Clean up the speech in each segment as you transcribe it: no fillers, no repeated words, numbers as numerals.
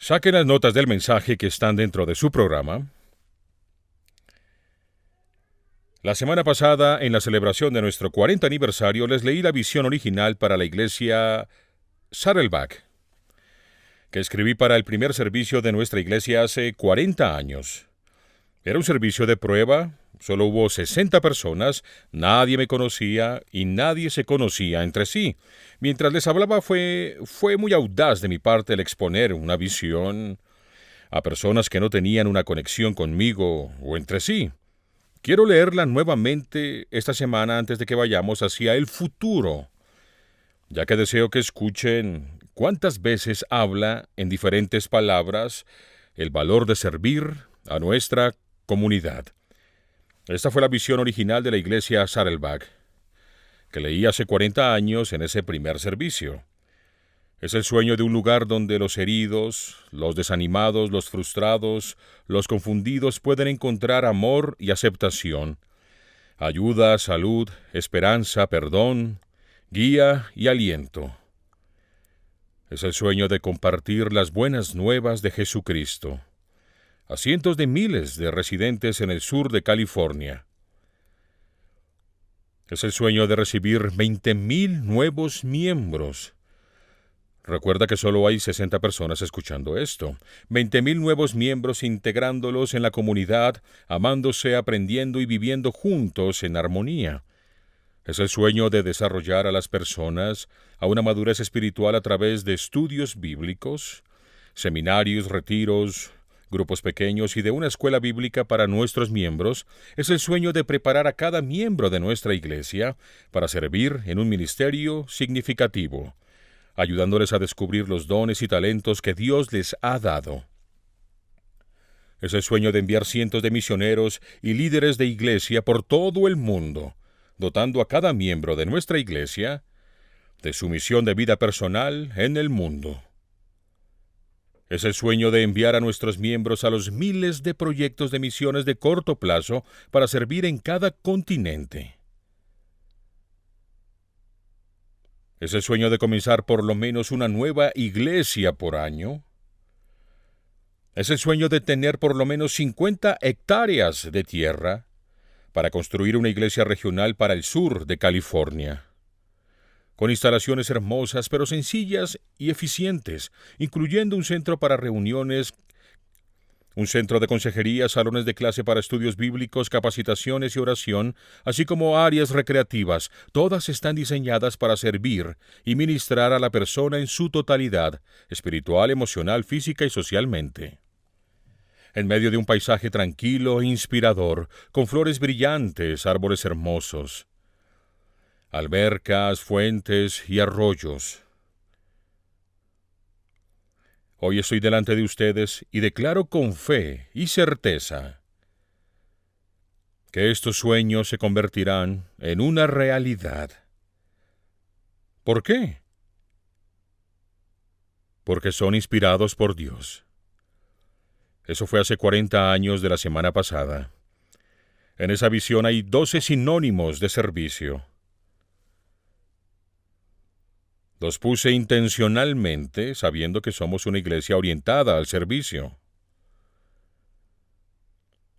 Saquen las notas del mensaje que están dentro de su programa. La semana pasada, en la celebración de nuestro 40 aniversario, les leí la visión original para la iglesia Saddleback, que escribí para el primer servicio de nuestra iglesia hace 40 años. Era un servicio de prueba, solo hubo 60 personas, nadie me conocía y nadie se conocía entre sí. Mientras les hablaba fue muy audaz de mi parte el exponer una visión a personas que no tenían una conexión conmigo o entre sí. Quiero leerla nuevamente esta semana antes de que vayamos hacia el futuro, ya que deseo que escuchen cuántas veces habla en diferentes palabras el valor de servir a nuestra comunidad. Esta fue la visión original de la iglesia Saddleback, que leí hace 40 años en ese primer servicio. Es el sueño de un lugar donde los heridos, los desanimados, los frustrados, los confundidos pueden encontrar amor y aceptación, ayuda, salud, esperanza, perdón, guía y aliento. Es el sueño de compartir las buenas nuevas de Jesucristo a cientos de miles de residentes en el sur de California. Es el sueño de recibir 20,000 nuevos miembros. Recuerda que solo hay 60 personas escuchando esto. 20,000 nuevos miembros integrándolos en la comunidad, amándose, aprendiendo y viviendo juntos en armonía. Es el sueño de desarrollar a las personas a una madurez espiritual a través de estudios bíblicos, seminarios, retiros, grupos pequeños y de una escuela bíblica para nuestros miembros. Es el sueño de preparar a cada miembro de nuestra iglesia para servir en un ministerio significativo, ayudándoles a descubrir los dones y talentos que Dios les ha dado. Es el sueño de enviar cientos de misioneros y líderes de iglesia por todo el mundo, dotando a cada miembro de nuestra iglesia de su misión de vida personal en el mundo. Es el sueño de enviar a nuestros miembros a los miles de proyectos de misiones de corto plazo para servir en cada continente. Es el sueño de comenzar por lo menos una nueva iglesia por año. Es el sueño de tener por lo menos 50 hectáreas de tierra para construir una iglesia regional para el sur de California, con instalaciones hermosas pero sencillas y eficientes, incluyendo un centro para reuniones, un centro de consejería, salones de clase para estudios bíblicos, capacitaciones y oración, así como áreas recreativas. Todas están diseñadas para servir y ministrar a la persona en su totalidad, espiritual, emocional, física y socialmente. En medio de un paisaje tranquilo e inspirador, con flores brillantes, árboles hermosos, albercas, fuentes y arroyos. Hoy estoy delante de ustedes y declaro con fe y certeza que estos sueños se convertirán en una realidad. ¿Por qué? Porque son inspirados por Dios. Eso fue hace 40 años de la semana pasada. En esa visión hay 12 sinónimos de servicio. Los puse intencionalmente, sabiendo que somos una iglesia orientada al servicio.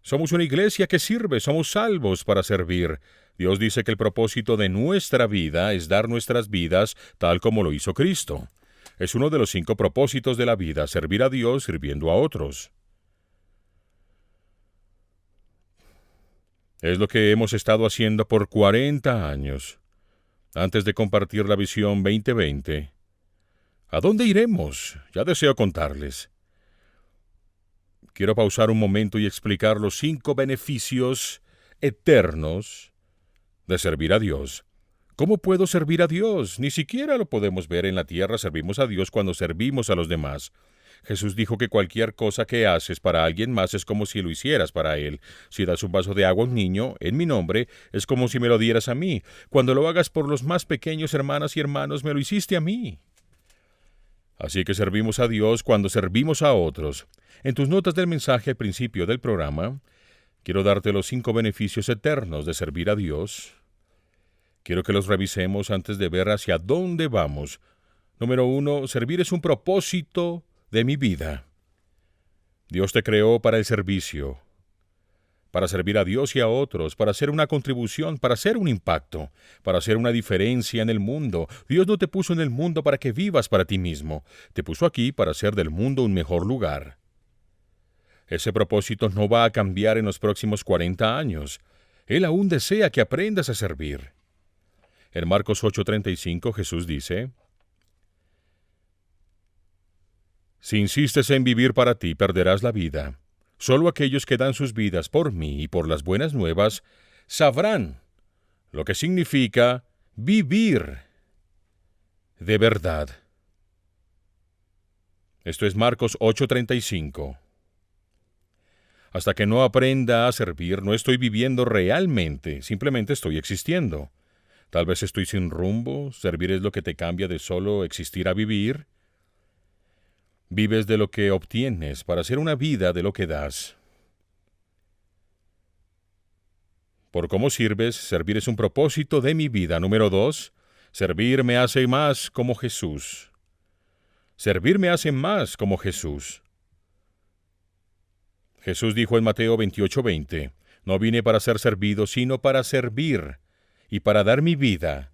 Somos una iglesia que sirve, somos salvos para servir. Dios dice que el propósito de nuestra vida es dar nuestras vidas tal como lo hizo Cristo. Es uno de los 5 propósitos de la vida, servir a Dios sirviendo a otros. Es lo que hemos estado haciendo por 40 años. Antes de compartir la visión 2020, ¿a dónde iremos? Ya deseo contarles. Quiero pausar un momento y explicar los 5 beneficios eternos de servir a Dios. ¿Cómo puedo servir a Dios? Ni siquiera lo podemos ver en la tierra. Servimos a Dios cuando servimos a los demás. Jesús dijo que cualquier cosa que haces para alguien más es como si lo hicieras para Él. Si das un vaso de agua a un niño, en mi nombre, es como si me lo dieras a mí. Cuando lo hagas por los más pequeños, hermanas y hermanos, me lo hiciste a mí. Así que servimos a Dios cuando servimos a otros. En tus notas del mensaje al principio del programa, quiero darte los 5 beneficios eternos de servir a Dios. Quiero que los revisemos antes de ver hacia dónde vamos. Número 1, servir es un propósito de mi vida. Dios te creó para el servicio, para servir a Dios y a otros, para hacer una contribución, para hacer un impacto, para hacer una diferencia en el mundo. Dios no te puso en el mundo para que vivas para ti mismo, te puso aquí para hacer del mundo un mejor lugar. Ese propósito no va a cambiar en los próximos 40 años. Él aún desea que aprendas a servir. En Marcos 8:35 Jesús dice: Si insistes en vivir para ti, perderás la vida. Solo aquellos que dan sus vidas por mí y por las buenas nuevas sabrán lo que significa vivir de verdad. Esto es Marcos 8:35. Hasta que no aprenda a servir, no estoy viviendo realmente, simplemente estoy existiendo. Tal vez estoy sin rumbo, servir es lo que te cambia de solo existir a vivir. Vives de lo que obtienes para hacer una vida de lo que das. Por cómo sirves, servir es un propósito de mi vida. Número 2, servir me hace más como Jesús. Servir me hace más como Jesús. Jesús dijo en Mateo 28:20, no vine para ser servido, sino para servir y para dar mi vida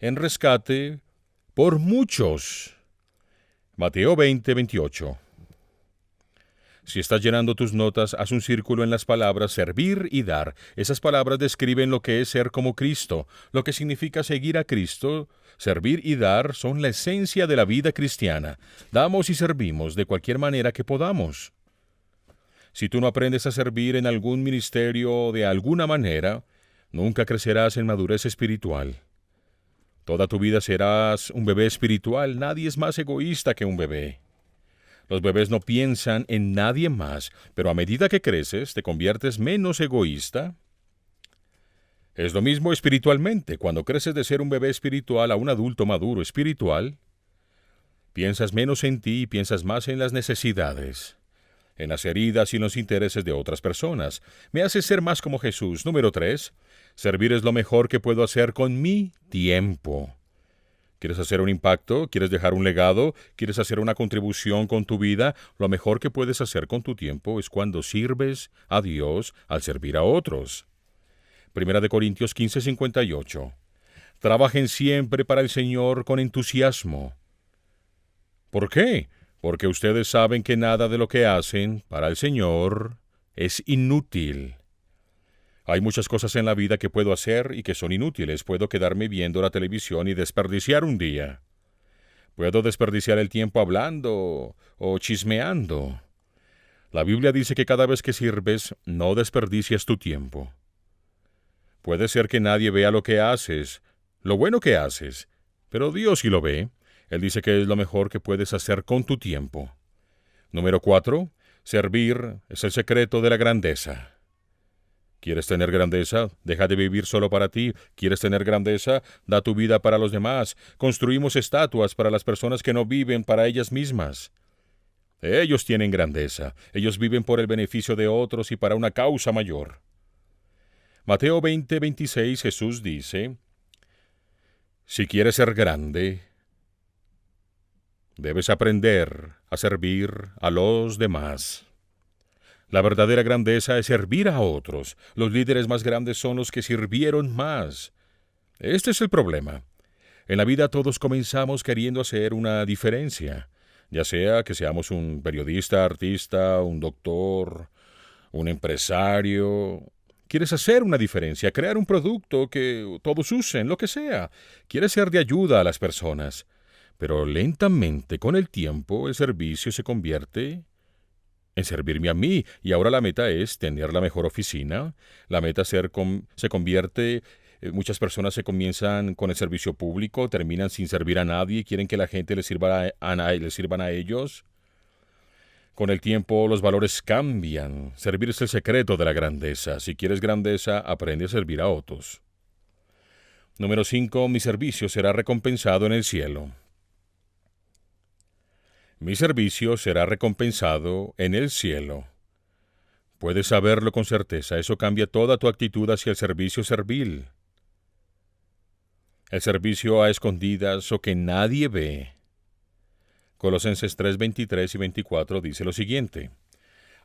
en rescate por muchos. Mateo 20:28. Si estás llenando tus notas, haz un círculo en las palabras servir y dar. Esas palabras describen lo que es ser como Cristo, lo que significa seguir a Cristo. Servir y dar son la esencia de la vida cristiana. Damos y servimos de cualquier manera que podamos. Si tú no aprendes a servir en algún ministerio de alguna manera, nunca crecerás en madurez espiritual. Toda tu vida serás un bebé espiritual. Nadie es más egoísta que un bebé. Los bebés no piensan en nadie más, pero a medida que creces, te conviertes menos egoísta. Es lo mismo espiritualmente. Cuando creces de ser un bebé espiritual a un adulto maduro espiritual, piensas menos en ti y piensas más en las necesidades, en las heridas y en los intereses de otras personas. Me hace ser más como Jesús. Número 3. Servir es lo mejor que puedo hacer con mi tiempo. ¿Quieres hacer un impacto? ¿Quieres dejar un legado? ¿Quieres hacer una contribución con tu vida? Lo mejor que puedes hacer con tu tiempo es cuando sirves a Dios al servir a otros. Primera de Corintios 15:58. Trabajen siempre para el Señor con entusiasmo. ¿Por qué? Porque ustedes saben que nada de lo que hacen para el Señor es inútil. Hay muchas cosas en la vida que puedo hacer y que son inútiles. Puedo quedarme viendo la televisión y desperdiciar un día. Puedo desperdiciar el tiempo hablando o chismeando. La Biblia dice que cada vez que sirves, no desperdicias tu tiempo. Puede ser que nadie vea lo que haces, lo bueno que haces, pero Dios sí lo ve. Él dice que es lo mejor que puedes hacer con tu tiempo. Número 4. Servir es el secreto de la grandeza. ¿Quieres tener grandeza? Deja de vivir solo para ti. ¿Quieres tener grandeza? Da tu vida para los demás. Construimos estatuas para las personas que no viven para ellas mismas. Ellos tienen grandeza. Ellos viven por el beneficio de otros y para una causa mayor. Mateo 20:26 Jesús dice: si quieres ser grande, debes aprender a servir a los demás. La verdadera grandeza es servir a otros. Los líderes más grandes son los que sirvieron más. Este es el problema. En la vida todos comenzamos queriendo hacer una diferencia, ya sea que seamos un periodista, artista, un doctor, un empresario. Quieres hacer una diferencia, crear un producto que todos usen, lo que sea. Quieres ser de ayuda a las personas. Pero lentamente, con el tiempo, el servicio se convierte en servirme a mí, y ahora la meta es tener la mejor oficina. La meta se convierte, muchas personas se comienzan con el servicio público, terminan sin servir a nadie, quieren que la gente les sirvan a ellos. Con el tiempo los valores cambian. Servir es el secreto de la grandeza. Si quieres grandeza, aprende a servir a otros. Número 5. Mi servicio será recompensado en el cielo. Mi servicio será recompensado en el cielo. Puedes saberlo con certeza. Eso cambia toda tu actitud hacia el servicio servil. El servicio a escondidas o que nadie ve. Colosenses 3:23 y 24 dice lo siguiente: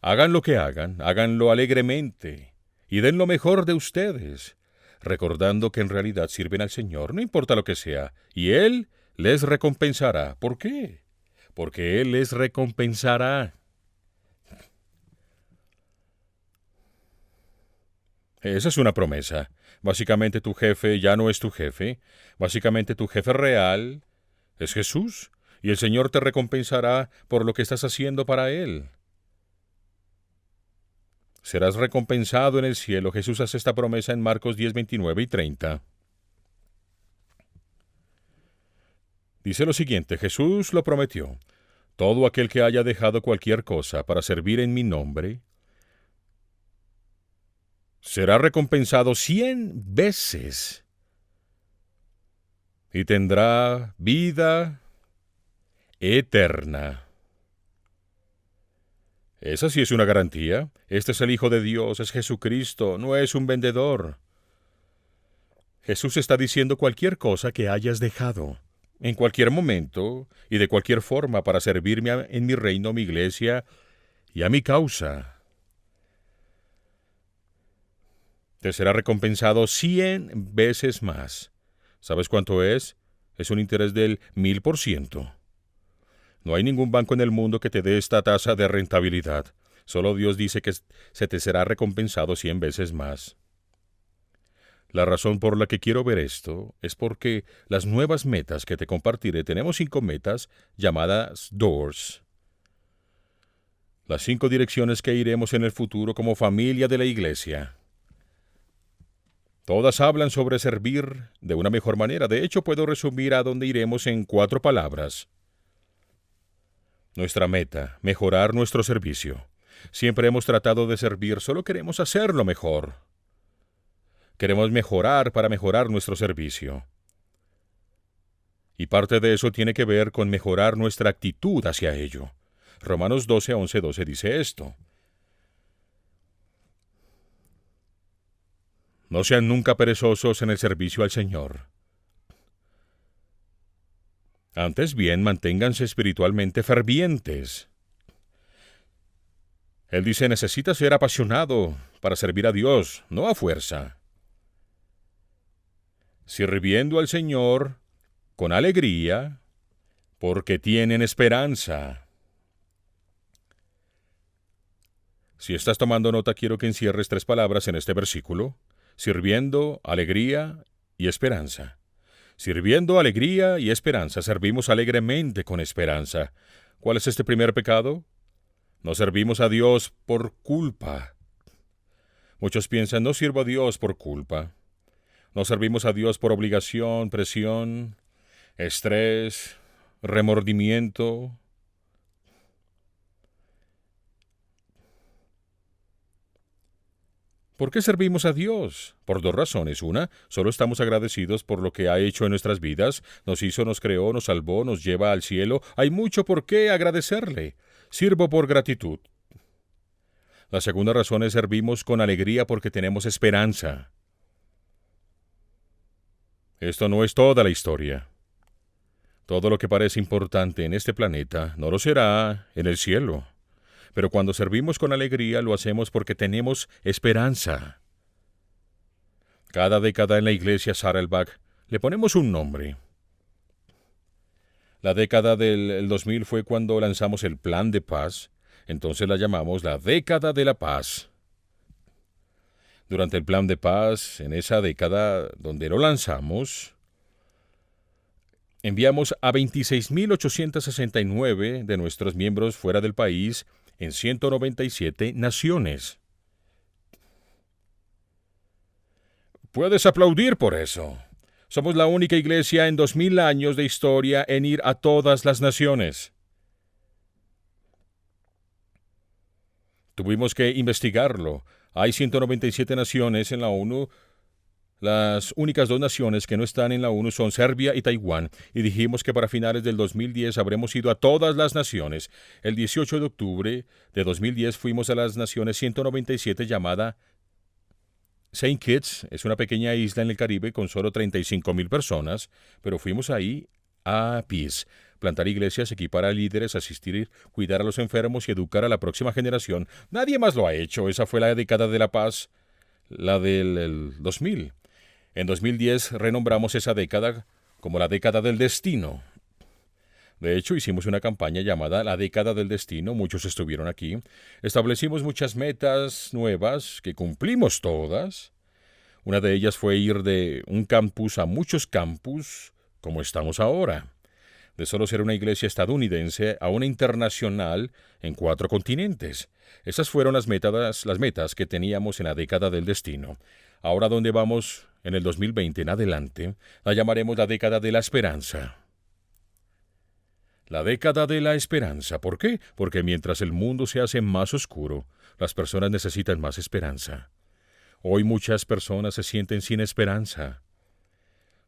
Hagan lo que hagan, háganlo alegremente y den lo mejor de ustedes, recordando que en realidad sirven al Señor, no importa lo que sea, y Él les recompensará. ¿Por qué? Porque Él les recompensará. Esa es una promesa. Básicamente tu jefe ya no es tu jefe. Básicamente tu jefe real es Jesús. Y el Señor te recompensará por lo que estás haciendo para Él. Serás recompensado en el cielo. Jesús hace esta promesa en Marcos 10, 29 y 30. Dice lo siguiente, Jesús lo prometió. Todo aquel que haya dejado cualquier cosa para servir en mi nombre, será recompensado 100 veces y tendrá vida eterna. Esa sí es una garantía. Este es el Hijo de Dios, es Jesucristo, no es un vendedor. Jesús está diciendo cualquier cosa que hayas dejado, en cualquier momento y de cualquier forma para servirme en mi reino, mi iglesia y a mi causa. Te será recompensado 100 veces más. ¿Sabes cuánto es? Es un interés del 1000%. No hay ningún banco en el mundo que te dé esta tasa de rentabilidad. Solo Dios dice que se te será recompensado 100 veces más. La razón por la que quiero ver esto es porque las nuevas metas que te compartiré, tenemos 5 metas llamadas Doors. Las 5 direcciones que iremos en el futuro como familia de la iglesia. Todas hablan sobre servir de una mejor manera. De hecho, puedo resumir a dónde iremos en 4 palabras. Nuestra meta, mejorar nuestro servicio. Siempre hemos tratado de servir, solo queremos hacerlo mejor. Queremos mejorar para mejorar nuestro servicio. Y parte de eso tiene que ver con mejorar nuestra actitud hacia ello. Romanos 12, 11, 12 dice esto. No sean nunca perezosos en el servicio al Señor. Antes bien, manténganse espiritualmente fervientes. Él dice, necesita ser apasionado para servir a Dios, no a fuerza. Sirviendo al Señor con alegría, porque tienen esperanza. Si estás tomando nota, quiero que encierres 3 palabras en este versículo. Sirviendo, alegría y esperanza. Sirviendo, alegría y esperanza. Servimos alegremente con esperanza. ¿Cuál es este primer pecado? No servimos a Dios por culpa. Muchos piensan, no sirvo a Dios por culpa. No servimos a Dios por obligación, presión, estrés, remordimiento. ¿Por qué servimos a Dios? Por 2 razones. Una, solo estamos agradecidos por lo que ha hecho en nuestras vidas. Nos hizo, nos creó, nos salvó, nos lleva al cielo. Hay mucho por qué agradecerle. Sirvo por gratitud. La segunda razón es servimos con alegría porque tenemos esperanza. Esto no es toda la historia. Todo lo que parece importante en este planeta no lo será en el cielo. Pero cuando servimos con alegría lo hacemos porque tenemos esperanza. Cada década en la iglesia Saddleback le ponemos un nombre. La década del 2000 fue cuando lanzamos el Plan de Paz, entonces la llamamos la década de la paz. Durante el Plan de Paz, en esa década donde lo lanzamos, enviamos a 26.869 de nuestros miembros fuera del país en 197 naciones. Puedes aplaudir por eso. Somos la única iglesia en 2000 años de historia en ir a todas las naciones. Tuvimos que investigarlo. Hay 197 naciones en la ONU. Las únicas 2 naciones que no están en la ONU son Serbia y Taiwán, y dijimos que para finales del 2010 habremos ido a todas las naciones. El 18 de octubre de 2010 fuimos a las naciones 197 llamada Saint Kitts. Es una pequeña isla en el Caribe con solo 35,000 personas, pero fuimos ahí a Peace. plantar iglesias, equipar a líderes, asistir, cuidar a los enfermos y educar a la próxima generación. Nadie más lo ha hecho. Esa fue la década de la paz, la del 2000. En 2010 renombramos esa década como la década del destino. De hecho, hicimos una campaña llamada La década del destino, muchos estuvieron aquí. Establecimos muchas metas nuevas, que cumplimos todas. Una de ellas fue ir de un campus a muchos campus, como estamos ahora. De solo ser una iglesia estadounidense a una internacional en 4 continentes. Esas fueron las metas que teníamos en la década del destino. Ahora donde vamos en el 2020 en adelante, la llamaremos la década de la esperanza. La década de la esperanza. ¿Por qué? Porque mientras el mundo se hace más oscuro, las personas necesitan más esperanza. Hoy muchas personas se sienten sin esperanza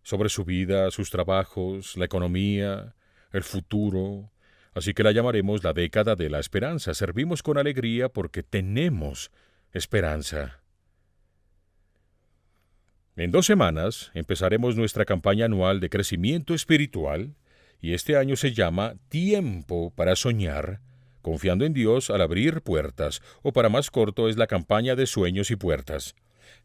sobre su vida, sus trabajos, la economía, el futuro. Así que la llamaremos la década de la esperanza. Servimos con alegría porque tenemos esperanza. En 2 semanas empezaremos nuestra campaña anual de crecimiento espiritual y este año se llama Tiempo para Soñar, confiando en Dios al abrir puertas, o para más corto es la campaña de sueños y puertas.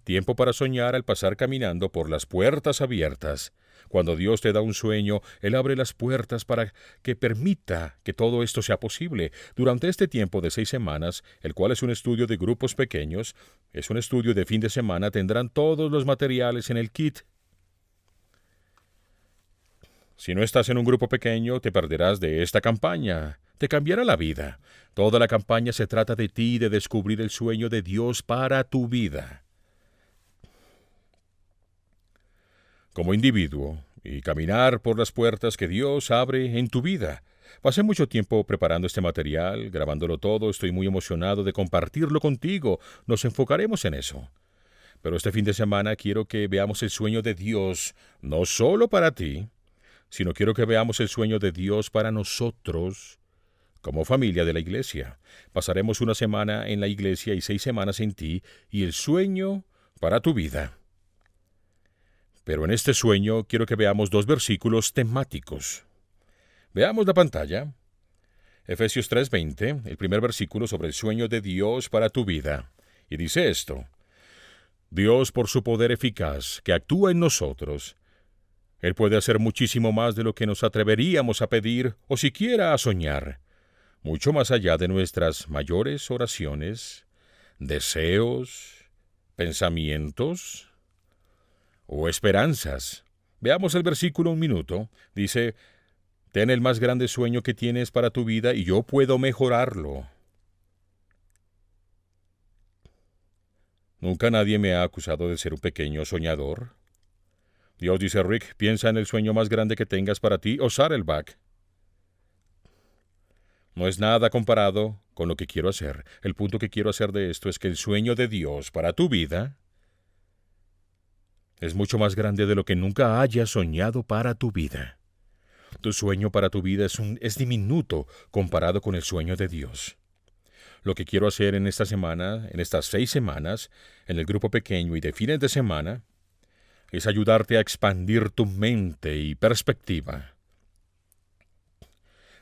Tiempo para soñar al pasar caminando por las puertas abiertas. Cuando Dios te da un sueño, Él abre las puertas para que permita que todo esto sea posible. Durante este tiempo de 6 semanas, el cual es un estudio de grupos pequeños, es un estudio de fin de semana, tendrán todos los materiales en el kit. Si no estás en un grupo pequeño, te perderás de esta campaña. Te cambiará la vida. Toda la campaña se trata de ti y de descubrir el sueño de Dios para tu vida. Como individuo, y caminar por las puertas que Dios abre en tu vida. Pasé mucho tiempo preparando este material, grabándolo todo, estoy muy emocionado de compartirlo contigo. Nos enfocaremos en eso. Pero este fin de semana quiero que veamos el sueño de Dios, no solo para ti, sino quiero que veamos el sueño de Dios para nosotros, como familia de la iglesia. Pasaremos 1 semana en la iglesia y 6 semanas en ti, y el sueño para tu vida. Pero en este sueño quiero que veamos 2 versículos temáticos. Veamos la pantalla. Efesios 3:20, el primer versículo sobre el sueño de Dios para tu vida. Y dice esto: Dios, por su poder eficaz, que actúa en nosotros, Él puede hacer muchísimo más de lo que nos atreveríamos a pedir o siquiera a soñar, mucho más allá de nuestras mayores oraciones, deseos, pensamientos o esperanzas. Veamos el versículo un minuto. Dice: ten el más grande sueño que tienes para tu vida y yo puedo mejorarlo. Nunca nadie me ha acusado de ser un pequeño soñador. Dios dice: Rick, piensa en el sueño más grande que tengas para ti o Saddleback. No es nada comparado con lo que quiero hacer. El punto que quiero hacer de esto es que el sueño de Dios para tu vida es mucho más grande de lo que nunca hayas soñado para tu vida. Tu sueño para tu vida es diminuto comparado con el sueño de Dios. Lo que quiero hacer en esta semana, en estas 6 semanas, en el grupo pequeño y de fines de semana, es ayudarte a expandir tu mente y perspectiva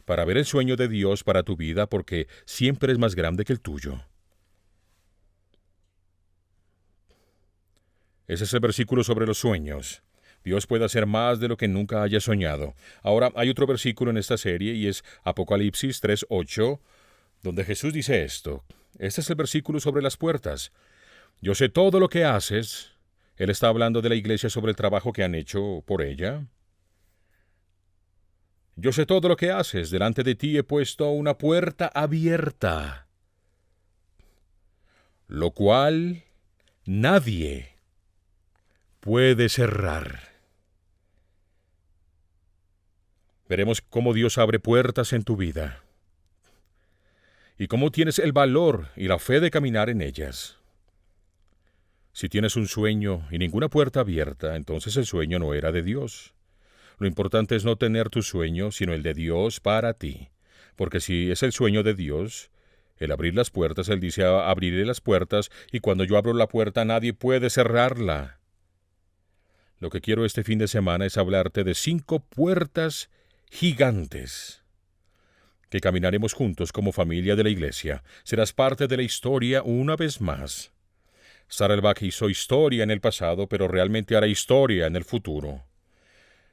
para ver el sueño de Dios para tu vida, porque siempre es más grande que el tuyo. Ese es el versículo sobre los sueños. Dios puede hacer más de lo que nunca haya soñado. Ahora, hay otro versículo en esta serie y es Apocalipsis 3:8, donde Jesús dice esto. Este es el versículo sobre las puertas. Yo sé todo lo que haces. Él está hablando de la iglesia sobre el trabajo que han hecho por ella. Yo sé todo lo que haces. Delante de ti he puesto una puerta abierta, lo cual nadie puede cerrar. Veremos cómo Dios abre puertas en tu vida y cómo tienes el valor y la fe de caminar en ellas. Si tienes un sueño y ninguna puerta abierta, entonces el sueño no era de Dios. Lo importante es no tener tu sueño, sino el de Dios para ti. Porque si es el sueño de Dios, el abrir las puertas, Él dice: abriré las puertas, y cuando yo abro la puerta nadie puede cerrarla. Lo que quiero este fin de semana es hablarte de 5 puertas gigantes, que caminaremos juntos como familia de la Iglesia. Serás parte de la historia una vez más. Saddleback hizo historia en el pasado, pero realmente hará historia en el futuro.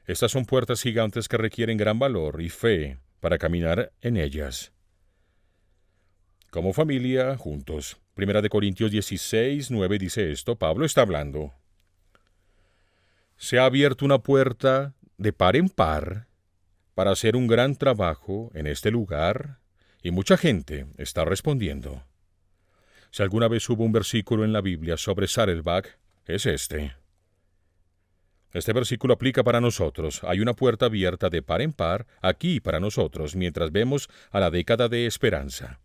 Estas son puertas gigantes que requieren gran valor y fe para caminar en ellas. Como familia, juntos. Primera de Corintios 16, 9 dice esto. Pablo está hablando. Se ha abierto una puerta de par en par para hacer un gran trabajo en este lugar y mucha gente está respondiendo. Si alguna vez hubo un versículo en la Biblia sobre Saddleback, es este. Este versículo aplica para nosotros. Hay una puerta abierta de par en par aquí para nosotros mientras vemos a la década de esperanza.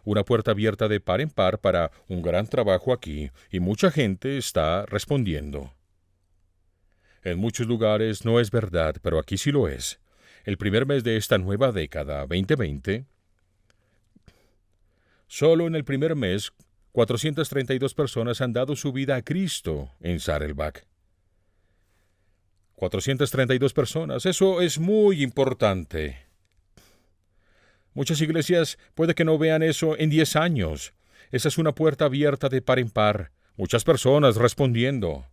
Una puerta abierta de par en par para un gran trabajo aquí y mucha gente está respondiendo. En muchos lugares no es verdad, pero aquí sí lo es. El primer mes de esta nueva década, 2020, solo en el primer mes, 432 personas han dado su vida a Cristo en Saddleback. 432 personas, eso es muy importante. Muchas iglesias puede que no vean eso en 10 años. Esa es una puerta abierta de par en par. Muchas personas respondiendo.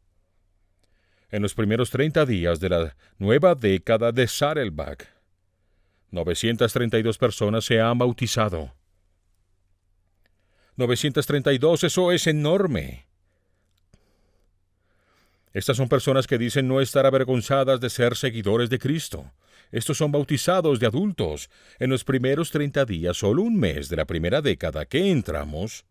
En los primeros 30 días de la nueva década de Saddleback, 932 personas se han bautizado. 932, eso es enorme. Estas son personas que dicen no estar avergonzadas de ser seguidores de Cristo. Estos son bautizados de adultos. En los primeros 30 días, solo un mes de la primera década que entramos,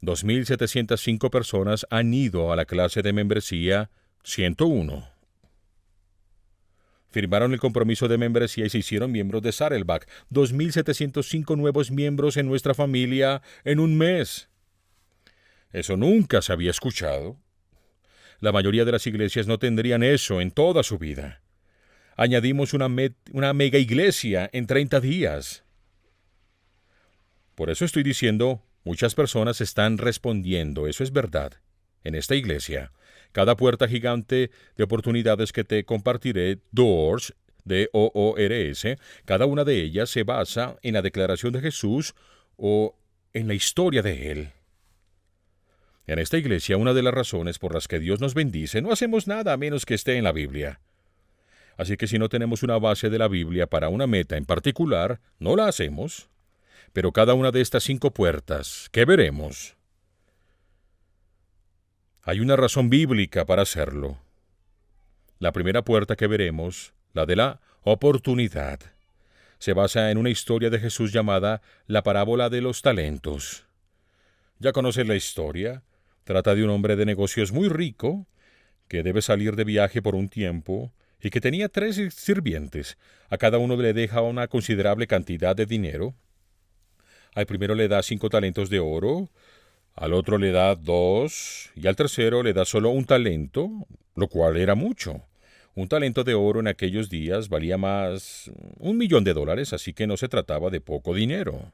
2.705 personas han ido a la clase de membresía 101. Firmaron el compromiso de membresía y se hicieron miembros de Saddleback. 2.705 nuevos miembros en nuestra familia en un mes. Eso nunca se había escuchado. La mayoría de las iglesias no tendrían eso en toda su vida. Añadimos una mega iglesia en 30 días. Por eso estoy diciendo, muchas personas están respondiendo, eso es verdad, en esta iglesia. Cada puerta gigante de oportunidades que te compartiré, Doors, D-O-O-R-S, cada una de ellas se basa en la declaración de Jesús o en la historia de Él. En esta iglesia, una de las razones por las que Dios nos bendice, no hacemos nada a menos que esté en la Biblia. Así que si no tenemos una base de la Biblia para una meta en particular, no la hacemos. Pero cada una de estas 5 puertas que veremos, hay una razón bíblica para hacerlo. La primera puerta que veremos, la de la oportunidad, se basa en una historia de Jesús llamada la parábola de los talentos. Ya conoces la historia. Trata de un hombre de negocios muy rico que debe salir de viaje por un tiempo y que tenía 3 sirvientes. A cada uno le deja una considerable cantidad de dinero. Al primero le da 5 talentos de oro, al otro le da 2 y al tercero le da solo 1 talento, lo cual era mucho. 1 talento de oro en aquellos días valía más $1,000,000, así que no se trataba de poco dinero.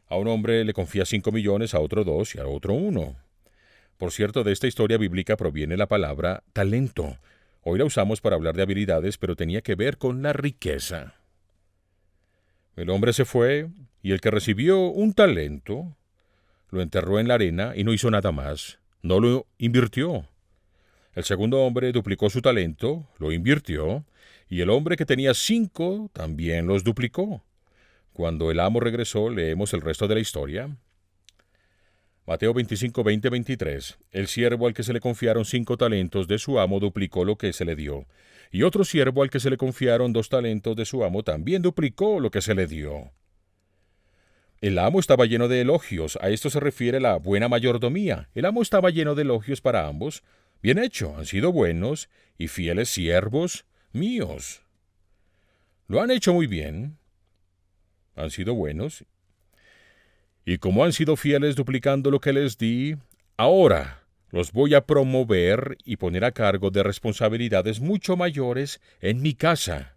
A un hombre le confía 5 millones, a otro 2 y a otro 1. Por cierto, de esta historia bíblica proviene la palabra talento. Hoy la usamos para hablar de habilidades, pero tenía que ver con la riqueza. El hombre se fue, y el que recibió 1 talento, lo enterró en la arena y no hizo nada más. No lo invirtió. El segundo hombre duplicó su talento, lo invirtió, y el hombre que tenía 5 también los duplicó. Cuando el amo regresó, leemos el resto de la historia. Mateo 25, 20, 23. El siervo al que se le confiaron 5 talentos de su amo duplicó lo que se le dio. Y otro siervo al que se le confiaron 2 talentos de su amo también duplicó lo que se le dio. El amo estaba lleno de elogios. A esto se refiere la buena mayordomía. El amo estaba lleno de elogios para ambos. Bien hecho, han sido buenos y fieles siervos míos. Lo han hecho muy bien. Han sido buenos. Y como han sido fieles duplicando lo que les di, ahora los voy a promover y poner a cargo de responsabilidades mucho mayores en mi casa.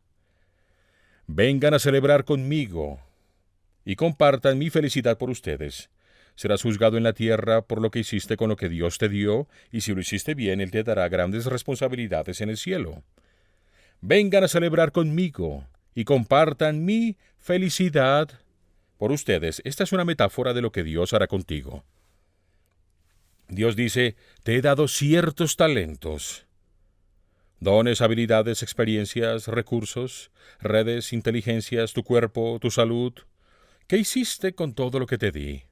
Vengan a celebrar conmigo y compartan mi felicidad por ustedes. Serás juzgado en la tierra por lo que hiciste con lo que Dios te dio, y si lo hiciste bien, Él te dará grandes responsabilidades en el cielo. Vengan a celebrar conmigo y compartan mi felicidad. Por ustedes, esta es una metáfora de lo que Dios hará contigo. Dios dice, te he dado ciertos talentos, dones, habilidades, experiencias, recursos, redes, inteligencias, tu cuerpo, tu salud. ¿Qué hiciste con todo lo que te di?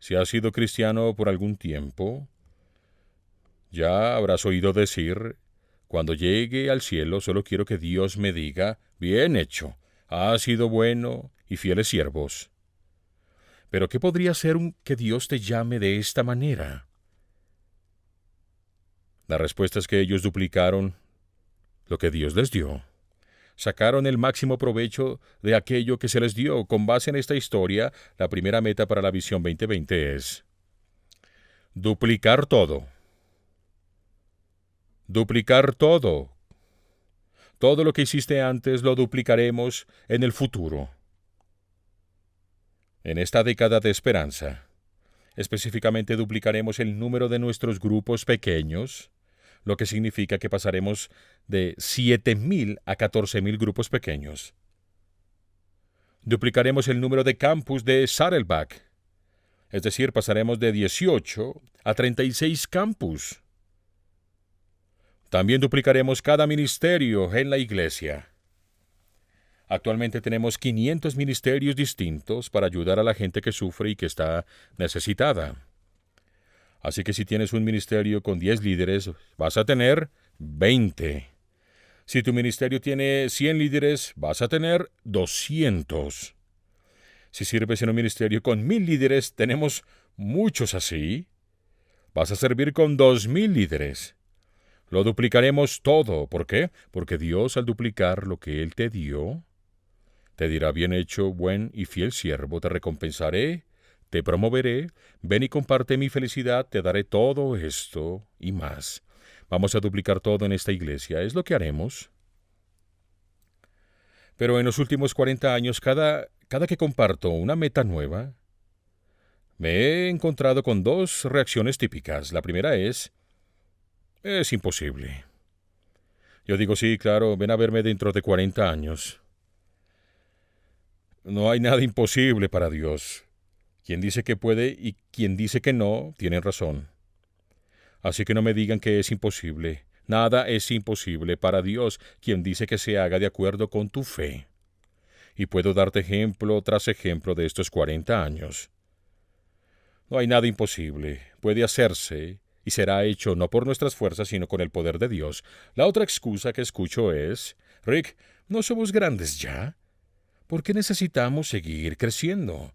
Si has sido cristiano por algún tiempo, ya habrás oído decir, cuando llegue al cielo solo quiero que Dios me diga, bien hecho, has sido bueno y fieles siervos. Pero ¿qué podría ser que Dios te llame de esta manera? La respuesta es que ellos duplicaron lo que Dios les dio. Sacaron el máximo provecho de aquello que se les dio. Con base en esta historia, la primera meta para la Visión 2020 es duplicar todo. Duplicar todo. Todo lo que hiciste antes lo duplicaremos en el futuro. En esta década de esperanza, específicamente duplicaremos el número de nuestros grupos pequeños, lo que significa que pasaremos de 7,000 a 14,000 grupos pequeños. Duplicaremos el número de campus de Saddleback, es decir, pasaremos de 18 a 36 campus. También duplicaremos cada ministerio en la iglesia. Actualmente tenemos 500 ministerios distintos para ayudar a la gente que sufre y que está necesitada. Así que si tienes un ministerio con 10 líderes, vas a tener 20. Si tu ministerio tiene 100 líderes, vas a tener 200. Si sirves en un ministerio con 1,000 líderes, tenemos muchos así. Vas a servir con 2,000 líderes. Lo duplicaremos todo. ¿Por qué? Porque Dios, al duplicar lo que Él te dio, te dirá, bien hecho, buen y fiel siervo, te recompensaré, te promoveré, ven y comparte mi felicidad, te daré todo esto y más. Vamos a duplicar todo en esta iglesia, es lo que haremos. Pero en los últimos 40 años, cada que comparto una meta nueva, me he encontrado con dos reacciones típicas. La primera es imposible. Yo digo, sí, claro, ven a verme dentro de 40 años. No hay nada imposible para Dios. Quien dice que puede y quien dice que no, tienen razón. Así que no me digan que es imposible. Nada es imposible para Dios, quien dice que se haga de acuerdo con tu fe. Y puedo darte ejemplo tras ejemplo de estos 40 años. No hay nada imposible. Puede hacerse y será hecho no por nuestras fuerzas, sino con el poder de Dios. La otra excusa que escucho es, Rick, ¿no somos grandes ya? ¿Por qué necesitamos seguir creciendo?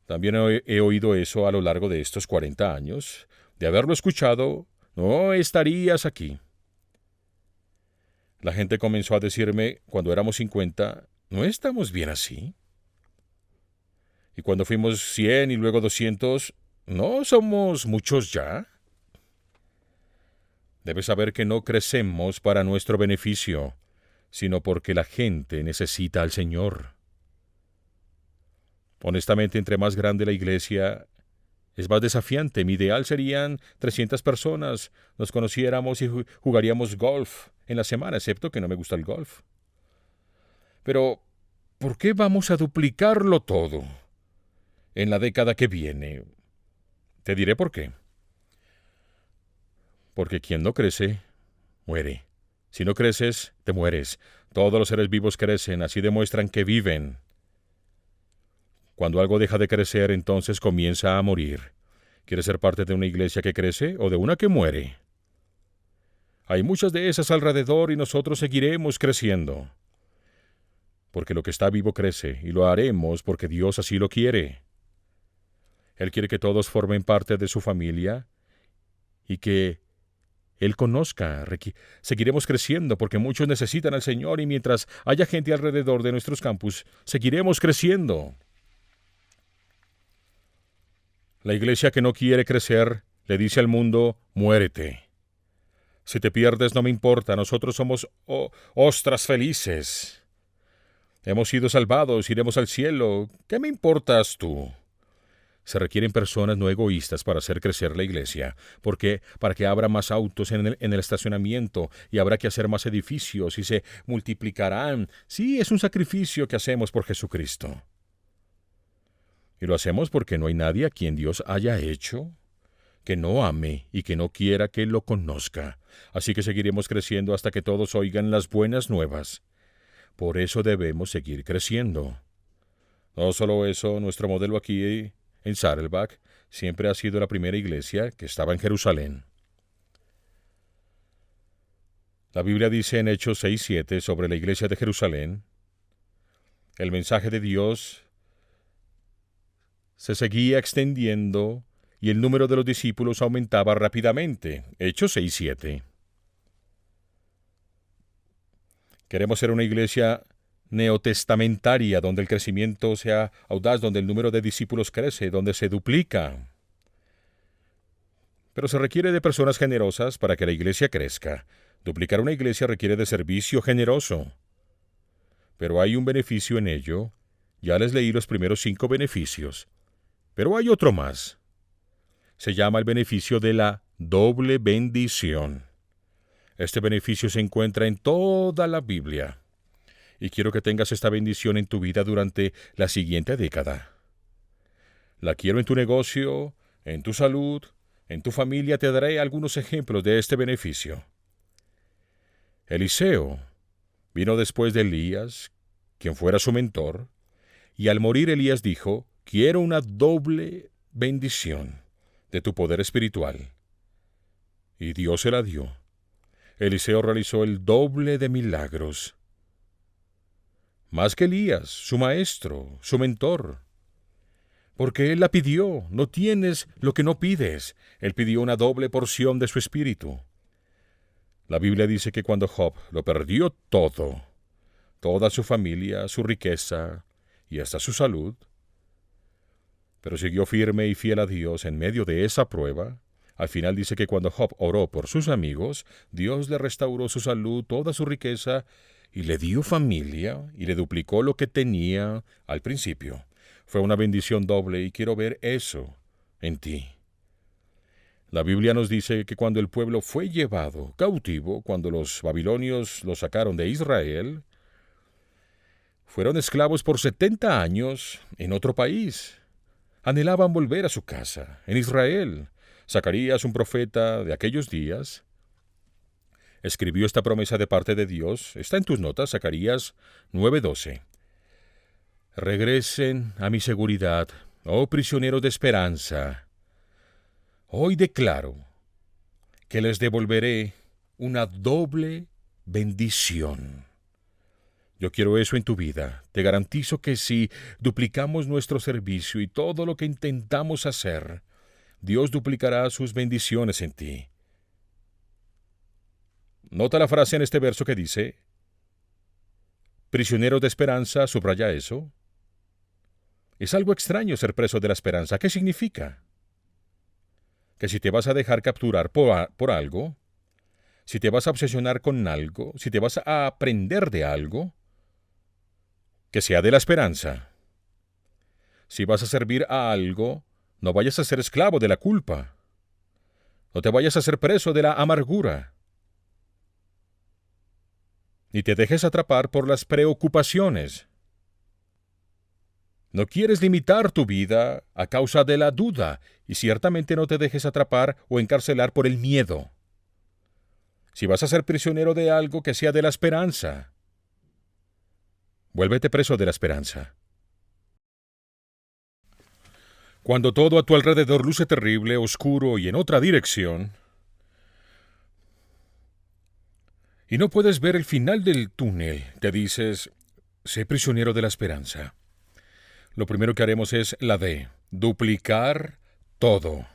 También he oído eso a lo largo de estos 40 años. De haberlo escuchado, no estarías aquí. La gente comenzó a decirme, cuando éramos 50, ¿no estamos bien así? Y cuando fuimos 100 y luego 200, ¿no somos muchos ya? Debes saber que no crecemos para nuestro beneficio, sino porque la gente necesita al Señor. Honestamente, entre más grande la iglesia, es más desafiante. Mi ideal serían 300 personas. Nos conociéramos y jugaríamos golf en la semana, excepto que no me gusta el golf. Pero, ¿por qué vamos a duplicarlo todo en la década que viene? Te diré por qué. Porque quien no crece, muere. Si no creces, te mueres. Todos los seres vivos crecen, así demuestran que viven. Cuando algo deja de crecer, entonces comienza a morir. ¿Quieres ser parte de una iglesia que crece o de una que muere? Hay muchas de esas alrededor y nosotros seguiremos creciendo. Porque lo que está vivo crece, y lo haremos porque Dios así lo quiere. Él quiere que todos formen parte de su familia y que Él conozca. Seguiremos creciendo porque muchos necesitan al Señor y mientras haya gente alrededor de nuestros campus, seguiremos creciendo. La iglesia que no quiere crecer le dice al mundo, muérete. Si te pierdes no me importa, nosotros somos ostras felices. Hemos sido salvados, iremos al cielo. ¿Qué me importas tú? Se requieren personas no egoístas para hacer crecer la iglesia, porque para que abra más autos en el estacionamiento y habrá que hacer más edificios y se multiplicarán. Sí, es un sacrificio que hacemos por Jesucristo. Y lo hacemos porque no hay nadie a quien Dios haya hecho que no ame y que no quiera que lo conozca. Así que seguiremos creciendo hasta que todos oigan las buenas nuevas. Por eso debemos seguir creciendo. No solo eso, nuestro modelo aquí en Saddleback siempre ha sido la primera iglesia que estaba en Jerusalén. La Biblia dice en Hechos 6:7 sobre la iglesia de Jerusalén, el mensaje de Dios se seguía extendiendo y el número de los discípulos aumentaba rápidamente. Hechos 6:7. Queremos ser una iglesia neotestamentaria, donde el crecimiento sea audaz, donde el número de discípulos crece, donde se duplica. Pero se requiere de personas generosas para que la iglesia crezca. Duplicar una iglesia requiere de servicio generoso. Pero hay un beneficio en ello. Ya les leí los primeros 5 beneficios. Pero hay otro más. Se llama el beneficio de la doble bendición. Este beneficio se encuentra en toda la Biblia. Y quiero que tengas esta bendición en tu vida durante la siguiente década. La quiero en tu negocio, en tu salud, en tu familia. Te daré algunos ejemplos de este beneficio. Eliseo vino después de Elías, quien fuera su mentor, y al morir Elías dijo, quiero una doble bendición de tu poder espiritual. Y Dios se la dio. Eliseo realizó el doble de milagros. Más que Elías, su maestro, su mentor. Porque él la pidió, no tienes lo que no pides. Él pidió una doble porción de su espíritu. La Biblia dice que cuando Job lo perdió todo, toda su familia, su riqueza y hasta su salud, pero siguió firme y fiel a Dios en medio de esa prueba, al final dice que cuando Job oró por sus amigos, Dios le restauró su salud, toda su riqueza, y le dio familia, y le duplicó lo que tenía al principio. Fue una bendición doble, y quiero ver eso en ti. La Biblia nos dice que cuando el pueblo fue llevado cautivo, cuando los babilonios lo sacaron de Israel, fueron esclavos por 70 años en otro país. Anhelaban volver a su casa, en Israel. Zacarías, un profeta de aquellos días, escribió esta promesa de parte de Dios. Está en tus notas, Zacarías 9:12. Regresen a mi seguridad, oh prisioneros de esperanza. Hoy declaro que les devolveré una doble bendición. Yo quiero eso en tu vida. Te garantizo que si duplicamos nuestro servicio y todo lo que intentamos hacer, Dios duplicará sus bendiciones en ti. Nota la frase en este verso que dice, prisioneros de esperanza, subraya eso. Es algo extraño ser preso de la esperanza. ¿Qué significa? Que si te vas a dejar capturar por algo, si te vas a obsesionar con algo, si te vas a aprender de algo, que sea de la esperanza. Si vas a servir a algo, no vayas a ser esclavo de la culpa. No te vayas a ser preso de la amargura. Ni te dejes atrapar por las preocupaciones. No quieres limitar tu vida a causa de la duda, y ciertamente no te dejes atrapar o encarcelar por el miedo. Si vas a ser prisionero de algo, que sea de la esperanza. Vuélvete preso de la esperanza. Cuando todo a tu alrededor luce terrible, oscuro y en otra dirección, y no puedes ver el final del túnel, te dices, sé prisionero de la esperanza. Lo primero que haremos es la D, duplicar todo.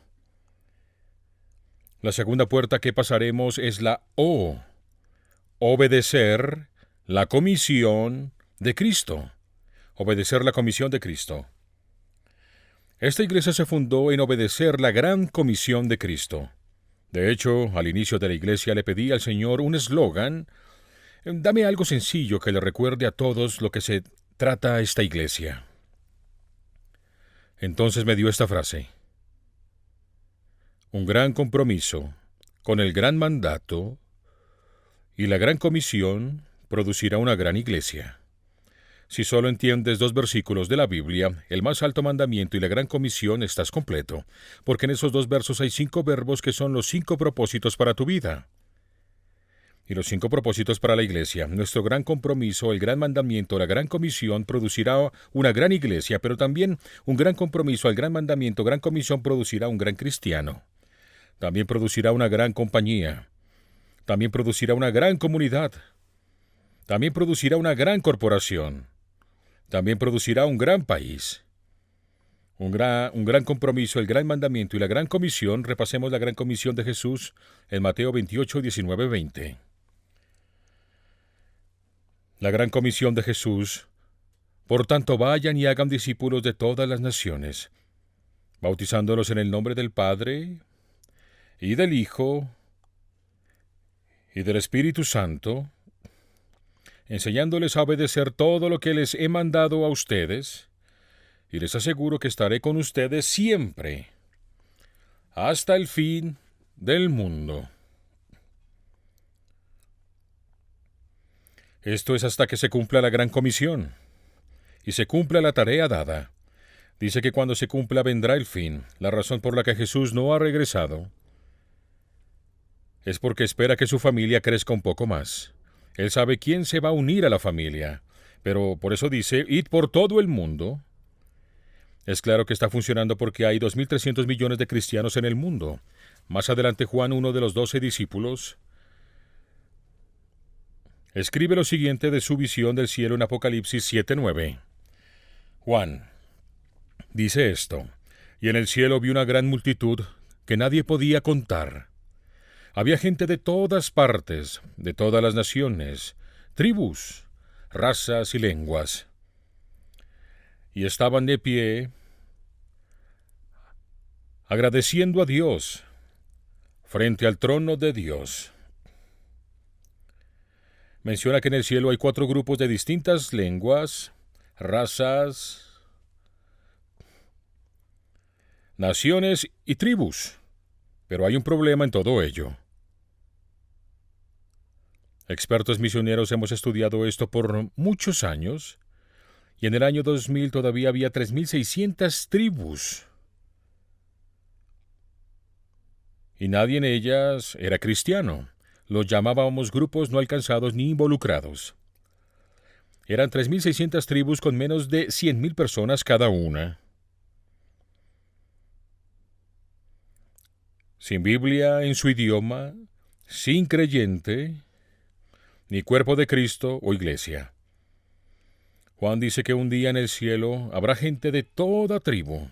La segunda puerta que pasaremos es la O, obedecer la comisión de Cristo. Obedecer la comisión de Cristo. Esta iglesia se fundó en obedecer la gran comisión de Cristo. De hecho, al inicio de la iglesia le pedí al Señor un eslogan. Dame algo sencillo que le recuerde a todos lo que se trata esta iglesia. Entonces me dio esta frase: un gran compromiso con el gran mandato y la gran comisión producirá una gran iglesia. Si solo entiendes 2 versículos de la Biblia, el más alto mandamiento y la gran comisión, estás completo, porque en esos 2 versos hay 5 verbos que son los 5 propósitos para tu vida. Y los 5 propósitos para la iglesia: nuestro gran compromiso, el gran mandamiento, la gran comisión producirá una gran iglesia, pero también un gran compromiso, el gran mandamiento, gran comisión producirá un gran cristiano. También producirá una gran compañía. También producirá una gran comunidad. También producirá una gran corporación. También producirá un gran país. Un gran compromiso, el gran mandamiento y la gran comisión. Repasemos la gran comisión de Jesús en Mateo 28, 19, 20. La gran comisión de Jesús: por tanto, vayan y hagan discípulos de todas las naciones, bautizándolos en el nombre del Padre, y del Hijo, y del Espíritu Santo, enseñándoles a obedecer todo lo que les he mandado a ustedes, y les aseguro que estaré con ustedes siempre, hasta el fin del mundo. Esto es hasta que se cumpla la gran comisión, y se cumpla la tarea dada. Dice que cuando se cumpla vendrá el fin. La razón por la que Jesús no ha regresado es porque espera que su familia crezca un poco más. Él sabe quién se va a unir a la familia, pero por eso dice: id por todo el mundo. Es claro que está funcionando porque hay 2.300 millones de cristianos en el mundo. Más adelante Juan, uno de los 12 discípulos, escribe lo siguiente de su visión del cielo en Apocalipsis 7:9. Juan dice esto: y en el cielo vi una gran multitud que nadie podía contar. Había gente de todas partes, de todas las naciones, tribus, razas y lenguas. Y estaban de pie, agradeciendo a Dios, frente al trono de Dios. Menciona que en el cielo hay 4 grupos de distintas lenguas, razas, naciones y tribus. Pero hay un problema en todo ello. Expertos misioneros hemos estudiado esto por muchos años, y en el año 2000 todavía había 3.600 tribus. Y nadie en ellas era cristiano. Los llamábamos grupos no alcanzados ni involucrados. Eran 3.600 tribus con menos de 100.000 personas cada una. Sin Biblia en su idioma, sin creyente, ni cuerpo de Cristo o iglesia. Juan dice que un día en el cielo habrá gente de toda tribu.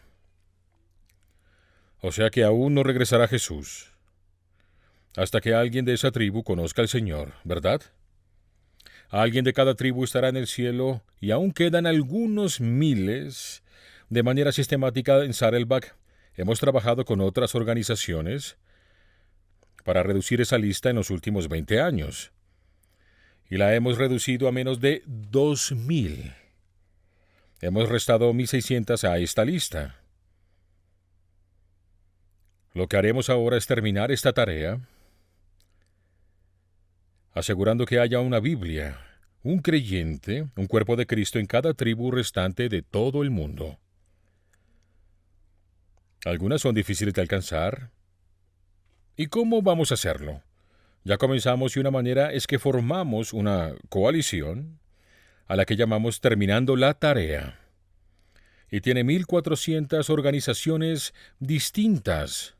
O sea que aún no regresará Jesús, hasta que alguien de esa tribu conozca al Señor, ¿verdad? Alguien de cada tribu estará en el cielo, y aún quedan algunos miles. De manera sistemática en Saddleback hemos trabajado con otras organizaciones para reducir esa lista en los últimos 20 años. Y la hemos reducido a menos de 2.000. Hemos restado 1.600 a esta lista. Lo que haremos ahora es terminar esta tarea, asegurando que haya una Biblia, un creyente, un cuerpo de Cristo en cada tribu restante de todo el mundo. Algunas son difíciles de alcanzar. ¿Y cómo vamos a hacerlo? Ya comenzamos, y una manera es que formamos una coalición a la que llamamos Terminando la Tarea. Y tiene 1.400 organizaciones distintas,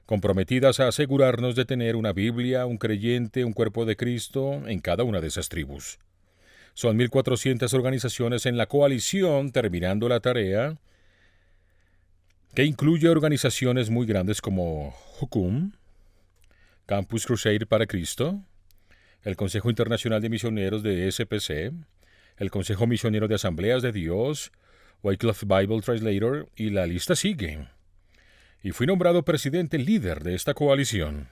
comprometidas a asegurarnos de tener una Biblia, un creyente, un cuerpo de Cristo en cada una de esas tribus. Son 1.400 organizaciones en la coalición Terminando la Tarea, que incluye organizaciones muy grandes como Jucum, Campus Crusade para Cristo, el Consejo Internacional de Misioneros de SPC, el Consejo Misionero de Asambleas de Dios, Wycliffe Bible Translator, y la lista sigue. Y fui nombrado presidente líder de esta coalición.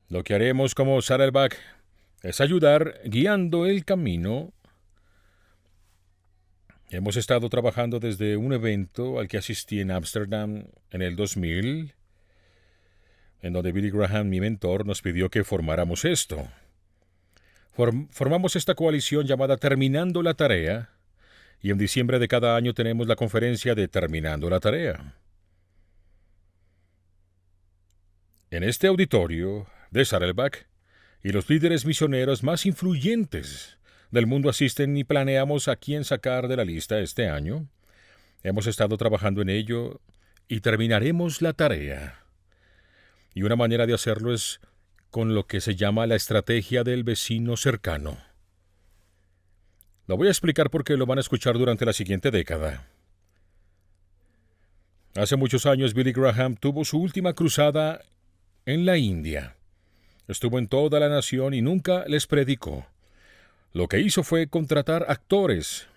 Lo que haremos como Saddleback es ayudar guiando el camino Hemos estado trabajando desde un evento al que asistí en Ámsterdam en el 2000, en donde Billy Graham, mi mentor, nos pidió que formáramos esto. Formamos esta coalición llamada Terminando la Tarea, y en diciembre de cada año tenemos la conferencia de Terminando la Tarea. En este auditorio de Saddleback, y los líderes misioneros más influyentes del mundo asisten y planeamos a quién sacar de la lista este año. Hemos estado trabajando en ello y terminaremos la tarea. Y una manera de hacerlo es con lo que se llama la estrategia del vecino cercano. Lo voy a explicar porque lo van a escuchar durante la siguiente década. Hace muchos años Billy Graham tuvo su última cruzada en la India. Estuvo en toda la nación y nunca les predicó. Lo que hizo fue contratar actores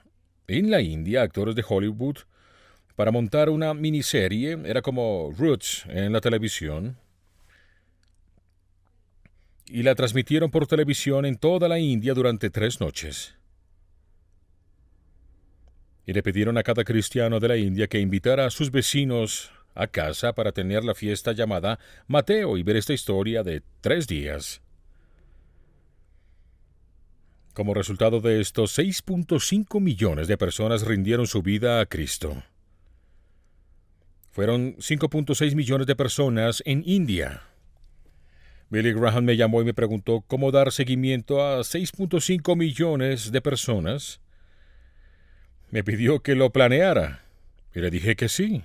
en la India, actores de Hollywood, para montar una miniserie. Era como Roots en la televisión. Y la transmitieron por televisión en toda la India durante 3 noches. Y le pidieron a cada cristiano de la India que invitara a sus vecinos a casa para tener la fiesta llamada Mateo y ver esta historia de 3 días. Como resultado de esto, 6.5 millones de personas rindieron su vida a Cristo. Fueron 5.6 millones de personas en India. Billy Graham me llamó y me preguntó cómo dar seguimiento a 6.5 millones de personas. Me pidió que lo planeara y le dije que sí.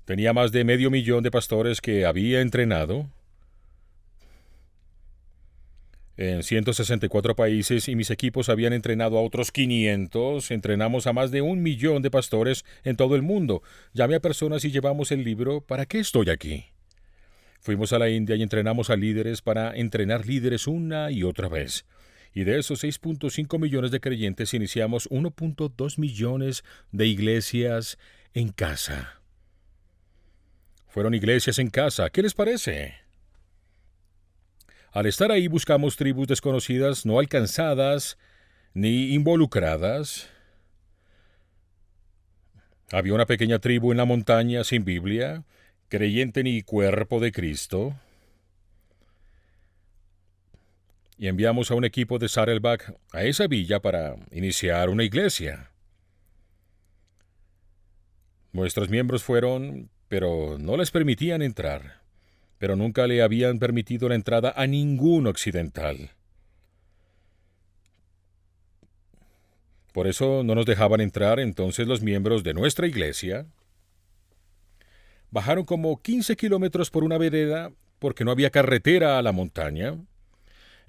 Tenía más de 500,000 de pastores que había entrenado en 164 países y mis equipos habían entrenado a otros 500. Entrenamos a más de 1,000,000 de pastores en todo el mundo. Llamé a personas y llevamos el libro ¿Para qué estoy aquí? Fuimos a la India y entrenamos a líderes para entrenar líderes una y otra vez. Y de esos 6.5 millones de creyentes iniciamos 1.2 millones de iglesias en casa. Fueron iglesias en casa. ¿Qué les parece? Al estar ahí buscamos tribus desconocidas, no alcanzadas ni involucradas. Había una pequeña tribu en la montaña sin Biblia, creyente ni cuerpo de Cristo. Y enviamos a un equipo de Saddleback a esa villa para iniciar una iglesia. Nuestros miembros fueron, pero no les permitían entrar. Pero nunca le habían permitido la entrada a ningún occidental. Por eso no nos dejaban entrar. Entonces los miembros de nuestra iglesia bajaron como 15 kilómetros por una vereda porque no había carretera a la montaña.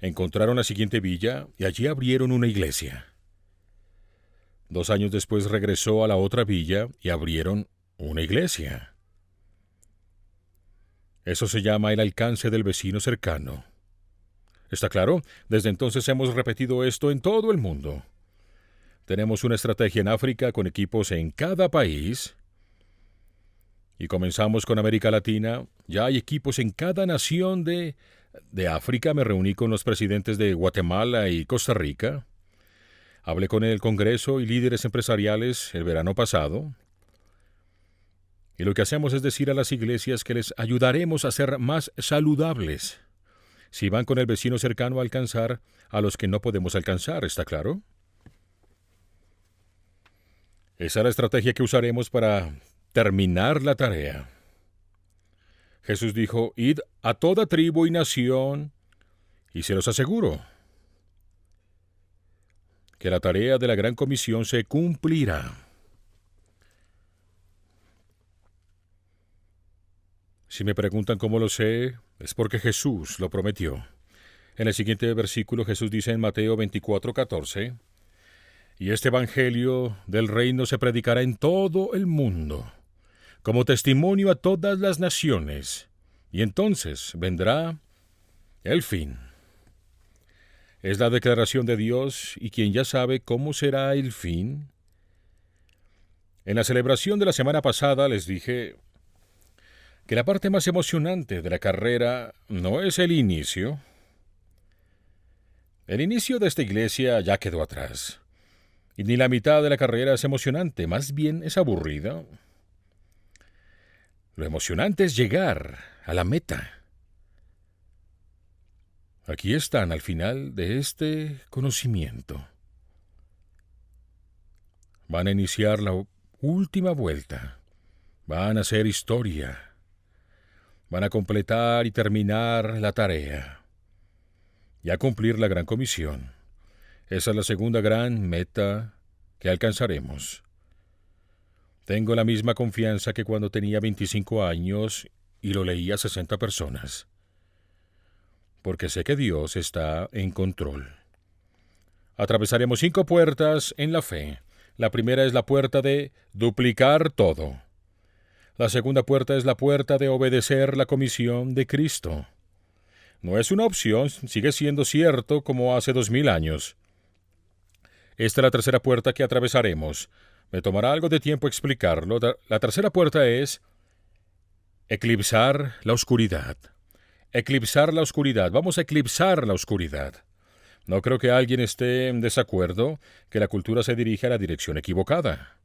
Encontraron la siguiente villa y allí abrieron una iglesia. 2 años después regresó a la otra villa y abrieron una iglesia. Eso se llama el alcance del vecino cercano. ¿Está claro? Desde entonces hemos repetido esto en todo el mundo. Tenemos una estrategia en África con equipos en cada país. Y comenzamos con América Latina. Ya hay equipos en cada nación de África. Me reuní con los presidentes de Guatemala y Costa Rica. Hablé con el Congreso y líderes empresariales el verano pasado. Y lo que hacemos es decir a las iglesias que les ayudaremos a ser más saludables. Si van con el vecino cercano a alcanzar a los que no podemos alcanzar, ¿está claro? Esa es la estrategia que usaremos para terminar la tarea. Jesús dijo, id a toda tribu y nación, y se los aseguro que la tarea de la gran comisión se cumplirá. Si me preguntan cómo lo sé, es porque Jesús lo prometió. En el siguiente versículo Jesús dice en Mateo 24:14, y este evangelio del reino se predicará en todo el mundo, como testimonio a todas las naciones, y entonces vendrá el fin. Es la declaración de Dios, y quien ya sabe cómo será el fin. En la celebración de la semana pasada les dije que la parte más emocionante de la carrera no es el inicio. El inicio de esta iglesia ya quedó atrás. Y ni la mitad de la carrera es emocionante, más bien es aburrida. Lo emocionante es llegar a la meta. Aquí están al final de este conocimiento. Van a iniciar la última vuelta. Van a hacer historia. Van a completar y terminar la tarea. Y a cumplir la gran comisión. Esa es la segunda gran meta que alcanzaremos. Tengo la misma confianza que cuando tenía 25 años y lo leí a 60 personas. Porque sé que Dios está en control. Atravesaremos 5 puertas en la fe. La primera es la puerta de duplicar todo. La segunda puerta es la puerta de obedecer la comisión de Cristo. No es una opción, sigue siendo cierto como hace 2000 años. Esta es la tercera puerta que atravesaremos. Me tomará algo de tiempo explicarlo. La tercera puerta es eclipsar la oscuridad. Eclipsar la oscuridad. Vamos a eclipsar la oscuridad. No creo que alguien esté en desacuerdo que la cultura se dirige a la dirección equivocada.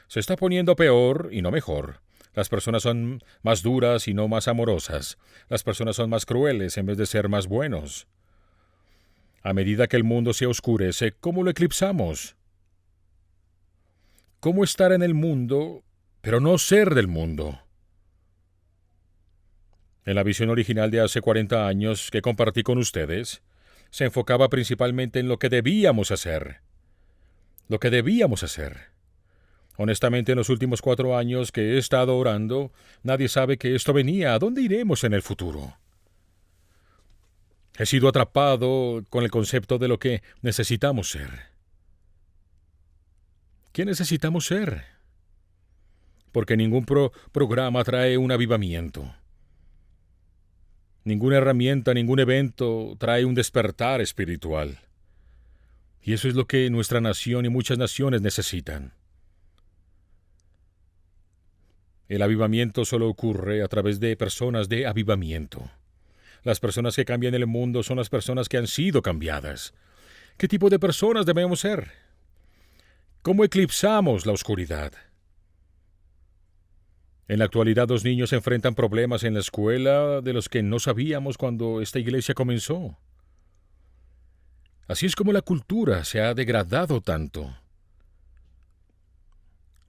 Se está poniendo peor y no mejor. Las personas son más duras y no más amorosas. Las personas son más crueles en vez de ser más buenos. A medida que el mundo se oscurece, ¿cómo lo eclipsamos? ¿Cómo estar en el mundo, pero no ser del mundo? En la visión original de hace 40 años que compartí con ustedes, se enfocaba principalmente en lo que debíamos hacer. Lo que debíamos hacer. Honestamente, en los últimos 4 años que he estado orando, nadie sabe que esto venía. ¿A dónde iremos en el futuro? He sido atrapado con el concepto de lo que necesitamos ser. ¿Qué necesitamos ser? Porque ningún programa trae un avivamiento. Ninguna herramienta, ningún evento trae un despertar espiritual. Y eso es lo que nuestra nación y muchas naciones necesitan. El avivamiento solo ocurre a través de personas de avivamiento. Las personas que cambian el mundo son las personas que han sido cambiadas. ¿Qué tipo de personas debemos ser? ¿Cómo eclipsamos la oscuridad? En la actualidad los niños enfrentan problemas en la escuela de los que no sabíamos cuando esta iglesia comenzó. Así es como la cultura se ha degradado tanto.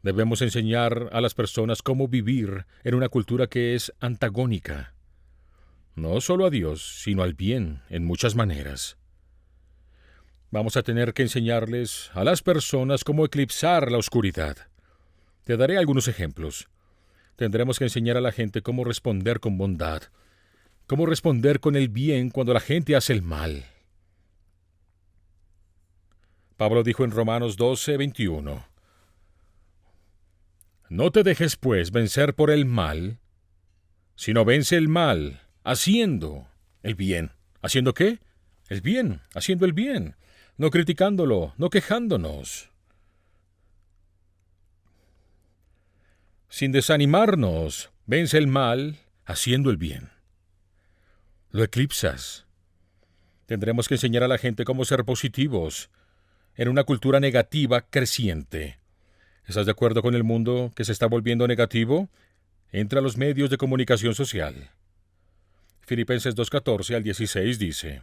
Debemos enseñar a las personas cómo vivir en una cultura que es antagónica. No solo a Dios, sino al bien, en muchas maneras. Vamos a tener que enseñarles a las personas cómo eclipsar la oscuridad. Te daré algunos ejemplos. Tendremos que enseñar a la gente cómo responder con bondad, cómo responder con el bien cuando la gente hace el mal. Pablo dijo en Romanos 12:21, no te dejes, pues, vencer por el mal, sino vence el mal, haciendo el bien. ¿Haciendo qué? El bien, haciendo el bien, no criticándolo, no quejándonos. Sin desanimarnos, vence el mal, haciendo el bien. Lo eclipsas. Tendremos que enseñar a la gente cómo ser positivos en una cultura negativa creciente. ¿Estás de acuerdo con el mundo que se está volviendo negativo? Entra a los medios de comunicación social. Filipenses 2:14-16 dice,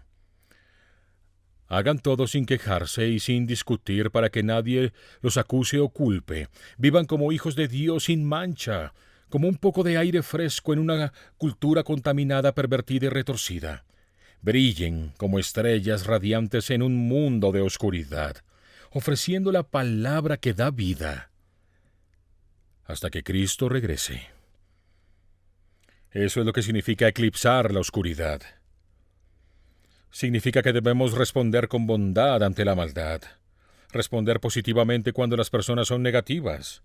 hagan todo sin quejarse y sin discutir para que nadie los acuse o culpe. Vivan como hijos de Dios sin mancha, como un poco de aire fresco en una cultura contaminada, pervertida y retorcida. Brillen como estrellas radiantes en un mundo de oscuridad, ofreciendo la palabra que da vida, hasta que Cristo regrese. Eso es lo que significa eclipsar la oscuridad. Significa que debemos responder con bondad ante la maldad, responder positivamente cuando las personas son negativas.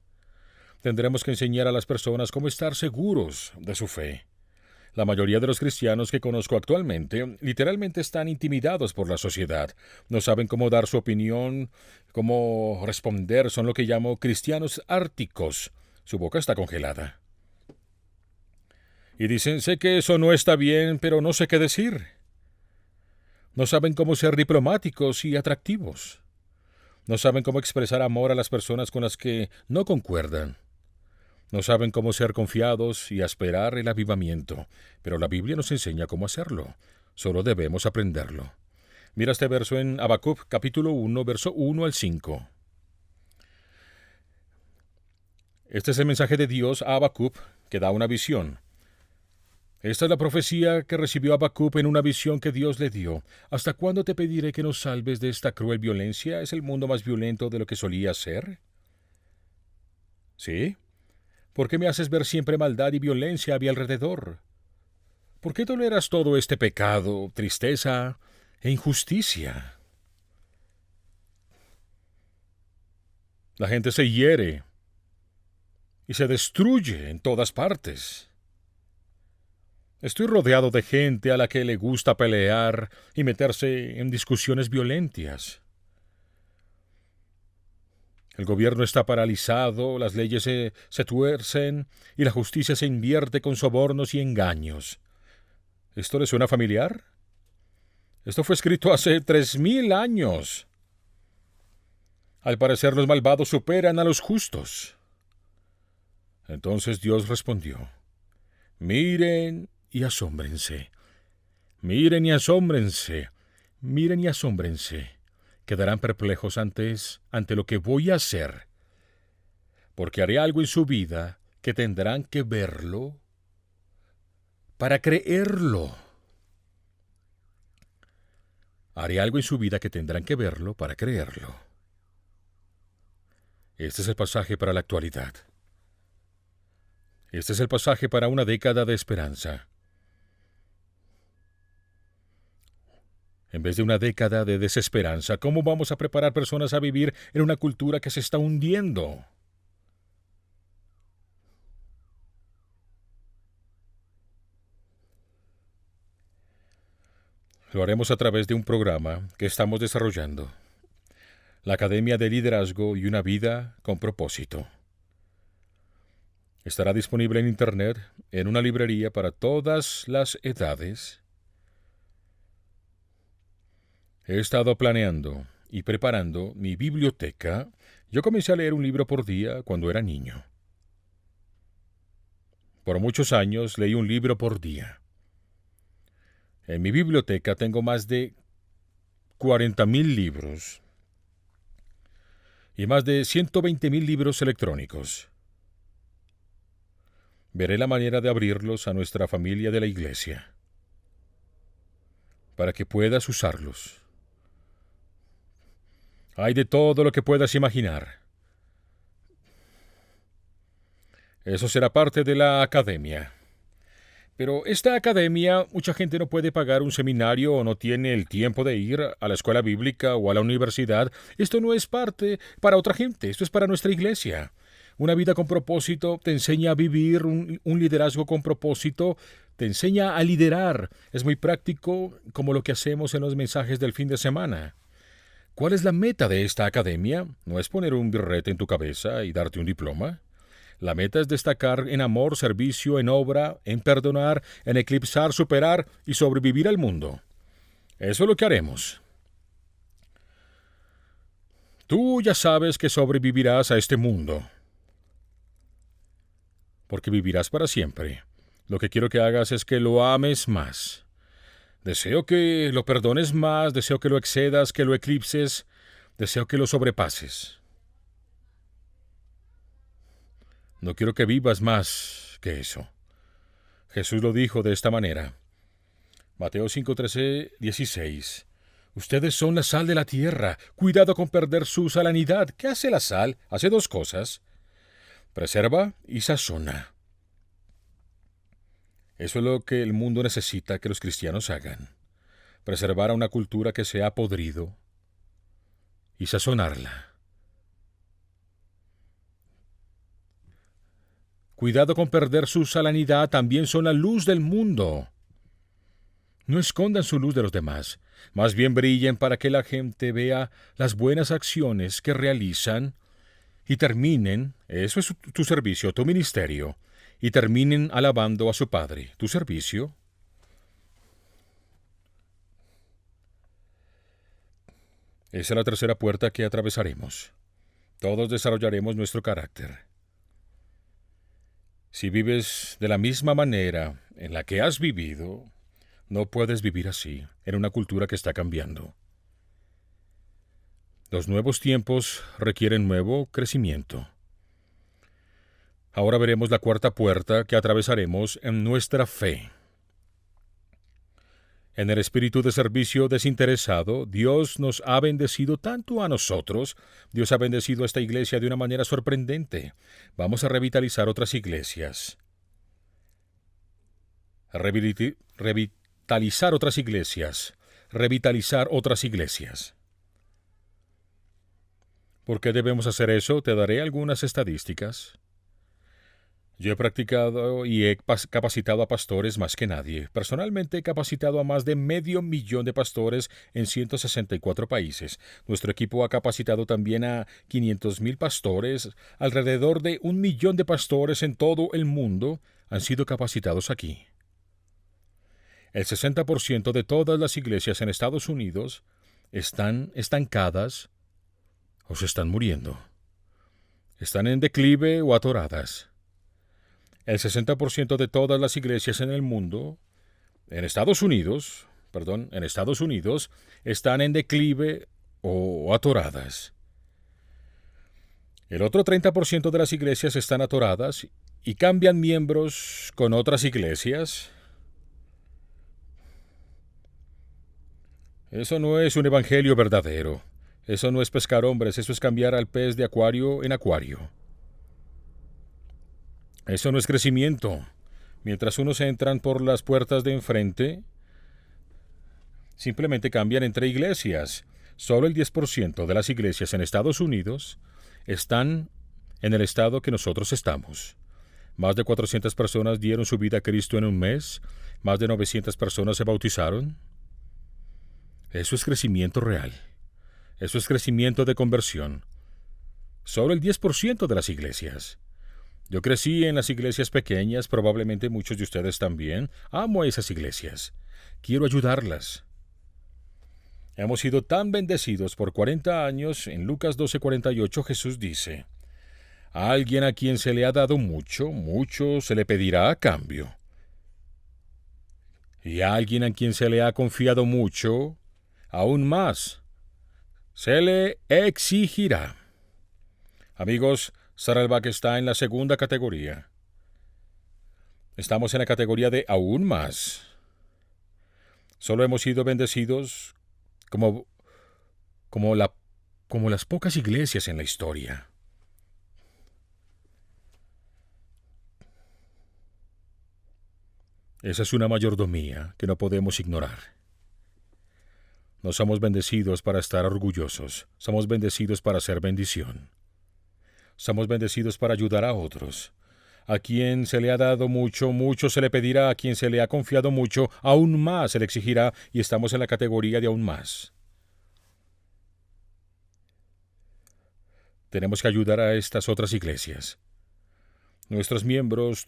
Tendremos que enseñar a las personas cómo estar seguros de su fe. La mayoría de los cristianos que conozco actualmente literalmente están intimidados por la sociedad. No saben cómo dar su opinión, cómo responder. Son lo que llamo cristianos árticos. Su boca está congelada. Y dicen, sé que eso no está bien, pero no sé qué decir. No saben cómo ser diplomáticos y atractivos. No saben cómo expresar amor a las personas con las que no concuerdan. No saben cómo ser confiados y esperar el avivamiento, pero la Biblia nos enseña cómo hacerlo. Solo debemos aprenderlo. Mira este verso en Habacuc, capítulo 1, verso 1 al 5. Este es el mensaje de Dios a Habacuc, que da una visión. Esta es la profecía que recibió Habacuc en una visión que Dios le dio. ¿Hasta cuándo te pediré que nos salves de esta cruel violencia? ¿Es el mundo más violento de lo que solía ser? ¿Sí? ¿Por qué me haces ver siempre maldad y violencia a mi alrededor? ¿Por qué toleras todo este pecado, tristeza e injusticia? La gente se hiere y se destruye en todas partes. Estoy rodeado de gente a la que le gusta pelear y meterse en discusiones violentas. El gobierno está paralizado, las leyes se tuercen y la justicia se invierte con sobornos y engaños. ¿Esto le suena familiar? Esto fue escrito hace 3000 años. Al parecer los malvados superan a los justos. Entonces Dios respondió: miren y asómbrense. Miren y asómbrense. Miren y asómbrense. Quedarán perplejos ante lo que voy a hacer, porque haré algo en su vida que tendrán que verlo para creerlo. Haré algo en su vida que tendrán que verlo para creerlo. Este es el pasaje para la actualidad. Este es el pasaje para una década de esperanza. En vez de una década de desesperanza, ¿cómo vamos a preparar personas a vivir en una cultura que se está hundiendo? Lo haremos a través de un programa que estamos desarrollando: la Academia de Liderazgo y una Vida con Propósito. Estará disponible en Internet, en una librería para todas las edades. He estado planeando y preparando mi biblioteca. Yo comencé a leer un libro por día cuando era niño. Por muchos años leí un libro por día. En mi biblioteca tengo más de 40,000 libros y más de 120,000 libros electrónicos. Veré la manera de abrirlos a nuestra familia de la iglesia, para que puedas usarlos. Hay de todo lo que puedas imaginar. Eso será parte de la academia. Pero esta academia, mucha gente no puede pagar un seminario o no tiene el tiempo de ir a la escuela bíblica o a la universidad. Esto no es parte para otra gente, esto es para nuestra iglesia. Una vida con propósito te enseña a vivir un liderazgo con propósito, te enseña a liderar. Es muy práctico, como lo que hacemos en los mensajes del fin de semana. ¿Cuál es la meta de esta academia? No es poner un birrete en tu cabeza y darte un diploma. La meta es destacar en amor, servicio, en obra, en perdonar, en eclipsar, superar y sobrevivir al mundo. Eso es lo que haremos. Tú ya sabes que sobrevivirás a este mundo, porque vivirás para siempre. Lo que quiero que hagas es que lo ames más. Deseo que lo perdones más, deseo que lo excedas, que lo eclipses, deseo que lo sobrepases. No quiero que vivas más que eso. Jesús lo dijo de esta manera. Mateo 5, 13, 16. Ustedes son la sal de la tierra. Cuidado con perder su salinidad. ¿Qué hace la sal? Hace dos cosas: preserva y sazona. Eso es lo que el mundo necesita que los cristianos hagan: preservar a una cultura que se ha podrido y sazonarla. Cuidado con perder su salinidad, también son la luz del mundo. No escondan su luz de los demás, más bien brillen para que la gente vea las buenas acciones que realizan y terminen, eso es tu servicio, tu ministerio, y terminen alabando a su Padre, tu servicio. Esa es la tercera puerta que atravesaremos. Todos desarrollaremos nuestro carácter. Si vives de la misma manera en la que has vivido, no puedes vivir así, en una cultura que está cambiando. Los nuevos tiempos requieren nuevo crecimiento. Ahora veremos la cuarta puerta que atravesaremos en nuestra fe. En el espíritu de servicio desinteresado, Dios nos ha bendecido tanto a nosotros, Dios ha bendecido a esta iglesia de una manera sorprendente. Vamos a revitalizar otras iglesias. Revitalizar otras iglesias. Revitalizar otras iglesias. ¿Por qué debemos hacer eso? Te daré algunas estadísticas. Yo he practicado y he capacitado a pastores más que nadie. Personalmente he capacitado a más de 500,000 de pastores en 164 países. Nuestro equipo ha capacitado también a 500,000 pastores. Alrededor de 1,000,000 de pastores en todo el mundo han sido capacitados aquí. El 60% de todas las iglesias en Estados Unidos están estancadas o se están muriendo. Están en declive o atoradas. El 60% de todas las iglesias en el mundo, en Estados Unidos, están en declive o atoradas. El otro 30% de las iglesias están atoradas y cambian miembros con otras iglesias. Eso no es un evangelio verdadero. Eso no es pescar hombres, eso es cambiar al pez de acuario en acuario. Eso no es crecimiento. Mientras unos entran por las puertas de enfrente, simplemente cambian entre iglesias. Solo el 10% de las iglesias en Estados Unidos están en el estado que nosotros estamos. Más de 400 personas dieron su vida a Cristo en un mes. Más de 900 personas se bautizaron. Eso es crecimiento real. Eso es crecimiento de conversión. Solo el 10% de las iglesias. Yo crecí en las iglesias pequeñas, probablemente muchos de ustedes también. Amo a esas iglesias. Quiero ayudarlas. Hemos sido tan bendecidos por 40 años. En Lucas 12:48 Jesús dice: a alguien a quien se le ha dado mucho, mucho se le pedirá a cambio. Y a alguien a quien se le ha confiado mucho, aún más se le exigirá. Amigos, Saddleback está en la segunda categoría. Estamos en la categoría de aún más. Solo hemos sido bendecidos como las pocas iglesias en la historia. Esa es una mayordomía que no podemos ignorar. No somos bendecidos para estar orgullosos, somos bendecidos para hacer bendición. Somos bendecidos para ayudar a otros. A quien se le ha dado mucho, mucho se le pedirá. A quien se le ha confiado mucho, aún más se le exigirá. Y estamos en la categoría de aún más. Tenemos que ayudar a estas otras iglesias. Nuestros miembros,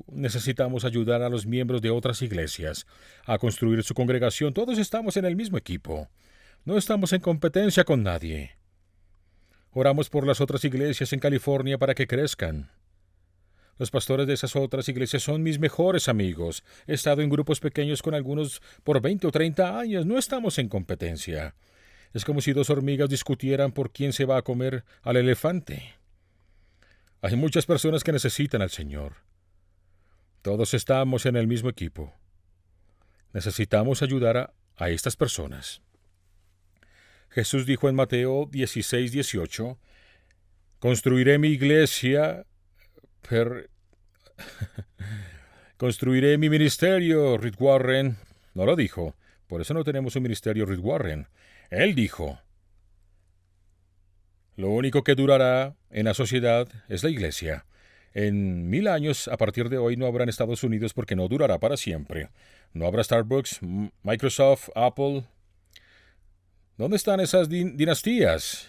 necesitamos ayudar a los miembros de otras iglesias a construir su congregación. Todos estamos en el mismo equipo. No estamos en competencia con nadie. Oramos por las otras iglesias en California para que crezcan. Los pastores de esas otras iglesias son mis mejores amigos. He estado en grupos pequeños con algunos por 20 o 30 años. No estamos en competencia. Es como si dos hormigas discutieran por quién se va a comer al elefante. Hay muchas personas que necesitan al Señor. Todos estamos en el mismo equipo. Necesitamos ayudar a estas personas. Jesús dijo en Mateo 16:18, construiré mi iglesia, construiré mi ministerio, Rick Warren. No lo dijo, por eso no tenemos un ministerio Rick Warren. Él dijo, lo único que durará en la sociedad es la iglesia. En 1000 años, a partir de hoy, no habrá en Estados Unidos porque no durará para siempre. No habrá Starbucks, Microsoft, Apple. ¿Dónde están esas dinastías?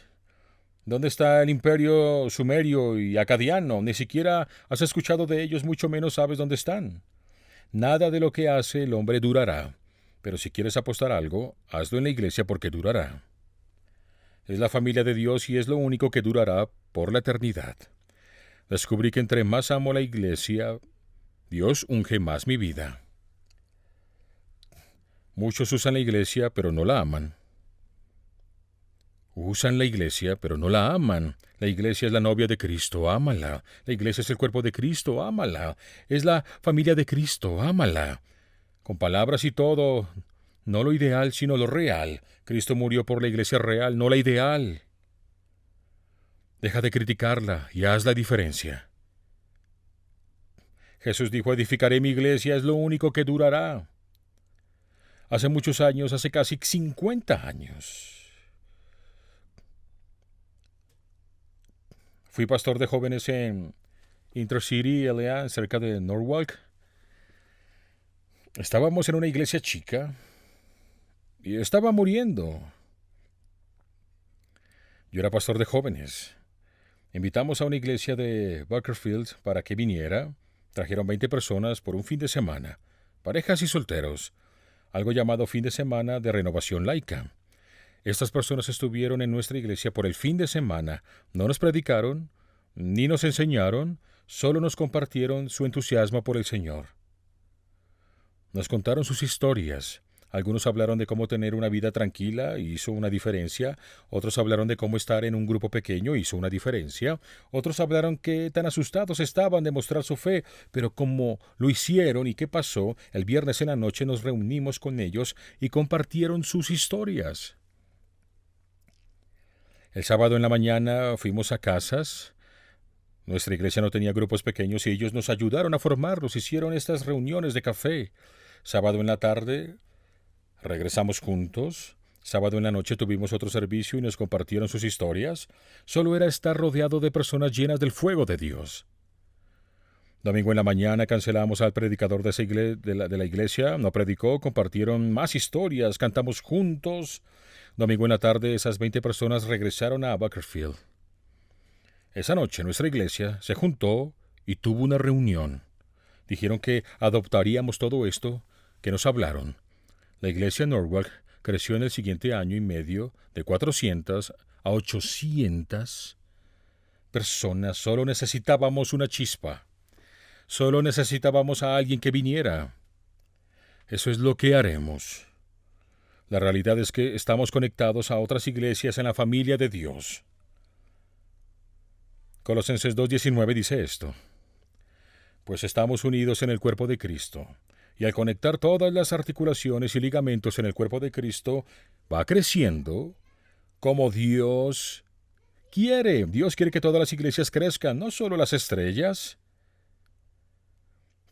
¿Dónde está el imperio sumerio y acadiano? Ni siquiera has escuchado de ellos, mucho menos sabes dónde están. Nada de lo que hace el hombre durará. Pero si quieres apostar algo, hazlo en la iglesia porque durará. Es la familia de Dios y es lo único que durará por la eternidad. Descubrí que entre más amo la iglesia, Dios unge más mi vida. Muchos usan la iglesia, pero no la aman. Usan la iglesia, pero no la aman. La iglesia es la novia de Cristo, ámala. La iglesia es el cuerpo de Cristo, ámala. Es la familia de Cristo, ámala. Con palabras y todo, no lo ideal, sino lo real. Cristo murió por la iglesia real, no la ideal. Deja de criticarla y haz la diferencia. Jesús dijo, edificaré mi iglesia, es lo único que durará. Hace muchos años, hace casi 50 años, fui pastor de jóvenes en Intercity, LA, cerca de Norwalk. Estábamos en una iglesia chica y estaba muriendo. Yo era pastor de jóvenes. Invitamos a una iglesia de Bakersfield para que viniera. Trajeron 20 personas por un fin de semana, parejas y solteros, algo llamado fin de semana de renovación laica. Estas personas estuvieron en nuestra iglesia por el fin de semana. No nos predicaron, ni nos enseñaron, solo nos compartieron su entusiasmo por el Señor. Nos contaron sus historias. Algunos hablaron de cómo tener una vida tranquila, hizo una diferencia. Otros hablaron de cómo estar en un grupo pequeño, hizo una diferencia. Otros hablaron que tan asustados estaban de mostrar su fe, pero cómo lo hicieron y qué pasó. El viernes en la noche nos reunimos con ellos y compartieron sus historias. El sábado en la mañana fuimos a casas. Nuestra iglesia no tenía grupos pequeños y ellos nos ayudaron a formarlos, hicieron estas reuniones de café. Sábado en la tarde regresamos juntos. Sábado en la noche tuvimos otro servicio y nos compartieron sus historias. Solo era estar rodeado de personas llenas del fuego de Dios. Domingo en la mañana cancelamos al predicador de la iglesia. No predicó, compartieron más historias, cantamos juntos. Domingo en la tarde esas 20 personas regresaron a Bakersfield. Esa noche nuestra iglesia se juntó y tuvo una reunión. Dijeron que adoptaríamos todo esto que nos hablaron. La iglesia en Norwalk creció en el siguiente año y medio de 400 a 800 personas. Solo necesitábamos una chispa. Solo necesitábamos a alguien que viniera. Eso es lo que haremos. La realidad es que estamos conectados a otras iglesias en la familia de Dios. Colosenses 2:19 dice esto: pues estamos unidos en el cuerpo de Cristo, y al conectar todas las articulaciones y ligamentos en el cuerpo de Cristo, va creciendo como Dios quiere. Dios quiere que todas las iglesias crezcan, no solo las estrellas.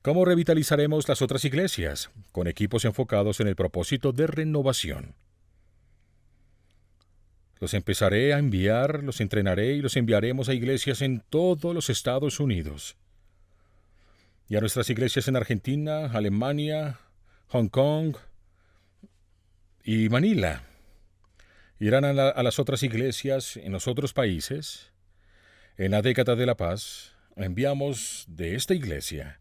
¿Cómo revitalizaremos las otras iglesias? Con equipos enfocados en el propósito de renovación. Los empezaré a enviar, los entrenaré y los enviaremos a iglesias en todos los Estados Unidos. Y a nuestras iglesias en Argentina, Alemania, Hong Kong y Manila. Irán a las otras iglesias en los otros países. En la década de la paz, enviamos de esta iglesia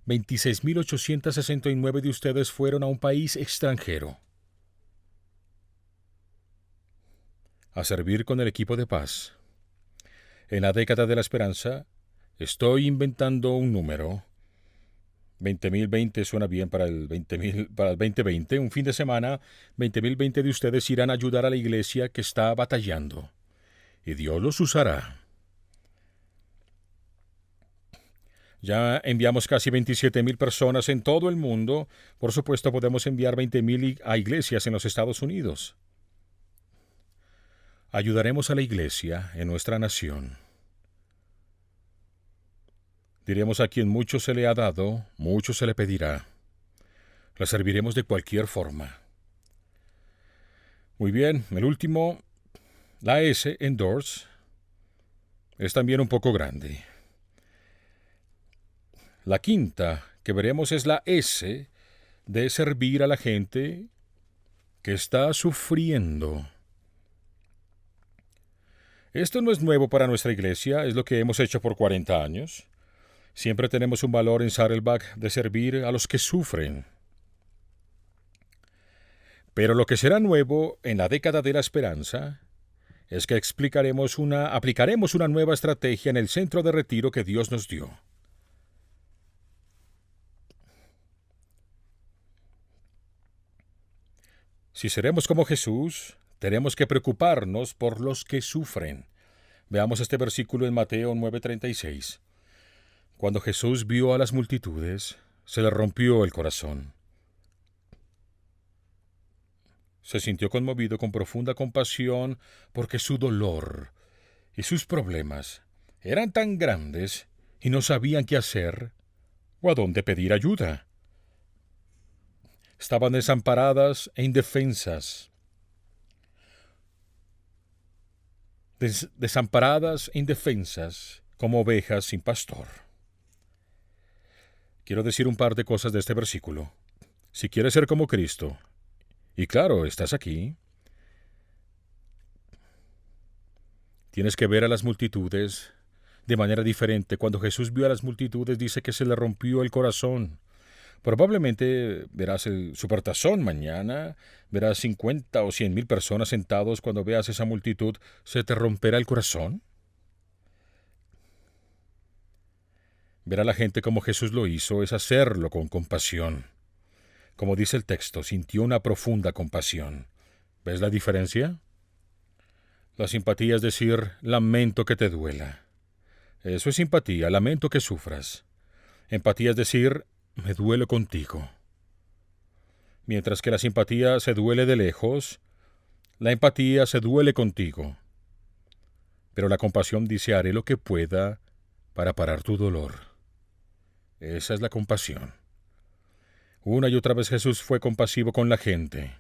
26.869 de ustedes fueron a un país extranjero a servir con el equipo de paz. En la década de la esperanza, estoy inventando un número. 20.020 suena bien para el 2020. Un fin de semana, 20.020 de ustedes irán a ayudar a la iglesia que está batallando. Y Dios los usará. Ya enviamos casi 27.000 personas en todo el mundo. Por supuesto, podemos enviar 20.000 a iglesias en los Estados Unidos. Ayudaremos a la iglesia en nuestra nación. Diremos: a quien mucho se le ha dado, mucho se le pedirá. La serviremos de cualquier forma. Muy bien, el último, la S, endorse, es también un poco grande. La quinta que veremos es la S, de servir a la gente que está sufriendo. Esto no es nuevo para nuestra iglesia, es lo que hemos hecho por 40 años. Siempre tenemos un valor en Saddleback de servir a los que sufren. Pero lo que será nuevo en la década de la esperanza es que aplicaremos una nueva estrategia en el centro de retiro que Dios nos dio. Si seremos como Jesús, tenemos que preocuparnos por los que sufren. Veamos este versículo en Mateo 9:36. Cuando Jesús vio a las multitudes, se le rompió el corazón. Se sintió conmovido con profunda compasión porque su dolor y sus problemas eran tan grandes y no sabían qué hacer o a dónde pedir ayuda. Estaban desamparadas e indefensas. Desamparadas e indefensas como ovejas sin pastor. Quiero decir un par de cosas de este versículo. Si quieres ser como Cristo, y claro, estás aquí, tienes que ver a las multitudes de manera diferente. Cuando Jesús vio a las multitudes, dice que se le rompió el corazón. Probablemente verás el supertazón mañana, verás 50 o 100,000 personas sentados. Cuando veas esa multitud, ¿se te romperá el corazón? Ver a la gente como Jesús lo hizo es hacerlo con compasión. Como dice el texto, sintió una profunda compasión. ¿Ves la diferencia? La simpatía es decir, lamento que te duela. Eso es simpatía, lamento que sufras. Empatía es decir, me duelo contigo. Mientras que la simpatía se duele de lejos, la empatía se duele contigo. Pero la compasión dice, haré lo que pueda para parar tu dolor. Esa es la compasión. Una y otra vez Jesús fue compasivo con la gente.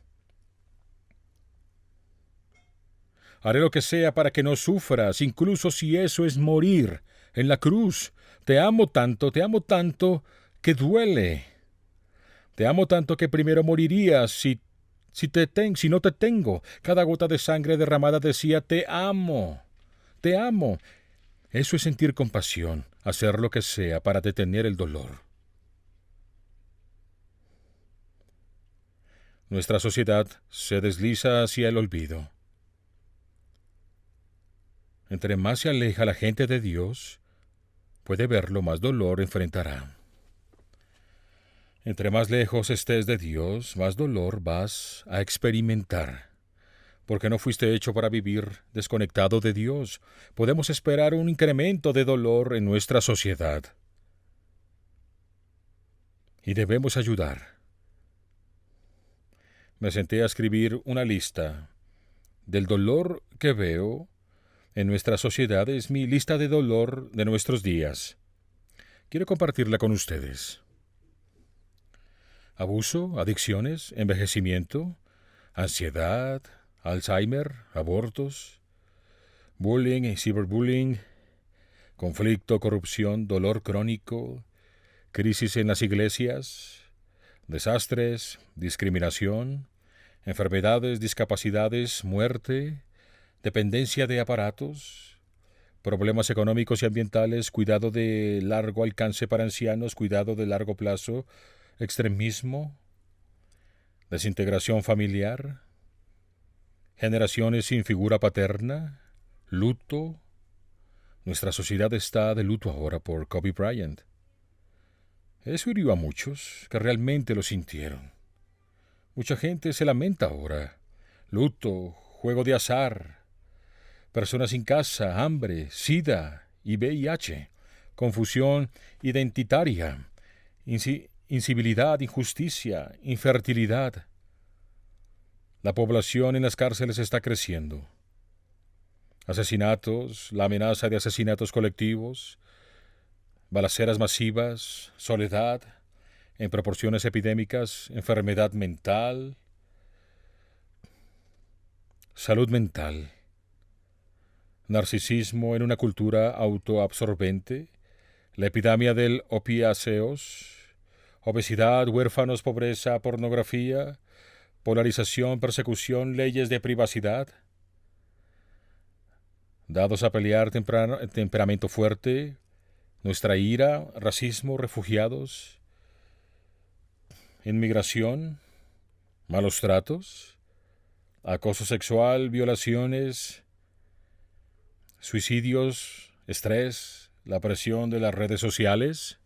Haré lo que sea para que no sufras, incluso si eso es morir en la cruz. Te amo tanto que duele. Te amo tanto que primero morirías si no te tengo. Cada gota de sangre derramada decía, te amo, te amo. Eso es sentir compasión, hacer lo que sea para detener el dolor. Nuestra sociedad se desliza hacia el olvido. Entre más se aleja la gente de Dios, puede verlo, más dolor enfrentará. Entre más lejos estés de Dios, más dolor vas a experimentar. Porque no fuiste hecho para vivir desconectado de Dios. Podemos esperar un incremento de dolor en nuestra sociedad. Y debemos ayudar. Me senté a escribir una lista del dolor que veo en nuestra sociedad. Es mi lista de dolor de nuestros días. Quiero compartirla con ustedes. Abuso, adicciones, envejecimiento, ansiedad, Alzheimer, abortos, bullying y ciberbullying, conflicto, corrupción, dolor crónico, crisis en las iglesias, desastres, discriminación, enfermedades, discapacidades, muerte, dependencia de aparatos, problemas económicos y ambientales, cuidado de largo alcance para ancianos, cuidado de largo plazo, extremismo, desintegración familiar, generaciones sin figura paterna, luto. Nuestra sociedad está de luto ahora por Kobe Bryant. Eso hirió a muchos que realmente lo sintieron. Mucha gente se lamenta ahora. Luto, juego de azar, personas sin casa, hambre, SIDA y VIH, confusión identitaria, incivilidad, injusticia, infertilidad. La población en las cárceles está creciendo. Asesinatos, la amenaza de asesinatos colectivos, balaceras masivas, soledad, en proporciones epidémicas, enfermedad mental, salud mental, narcisismo en una cultura autoabsorbente, la epidemia del opiáceos, obesidad, huérfanos, pobreza, pornografía, polarización, persecución, leyes de privacidad, dados a pelear temperamento fuerte, nuestra ira, racismo, refugiados, inmigración, malos tratos, acoso sexual, violaciones, suicidios, estrés, la presión de las redes sociales,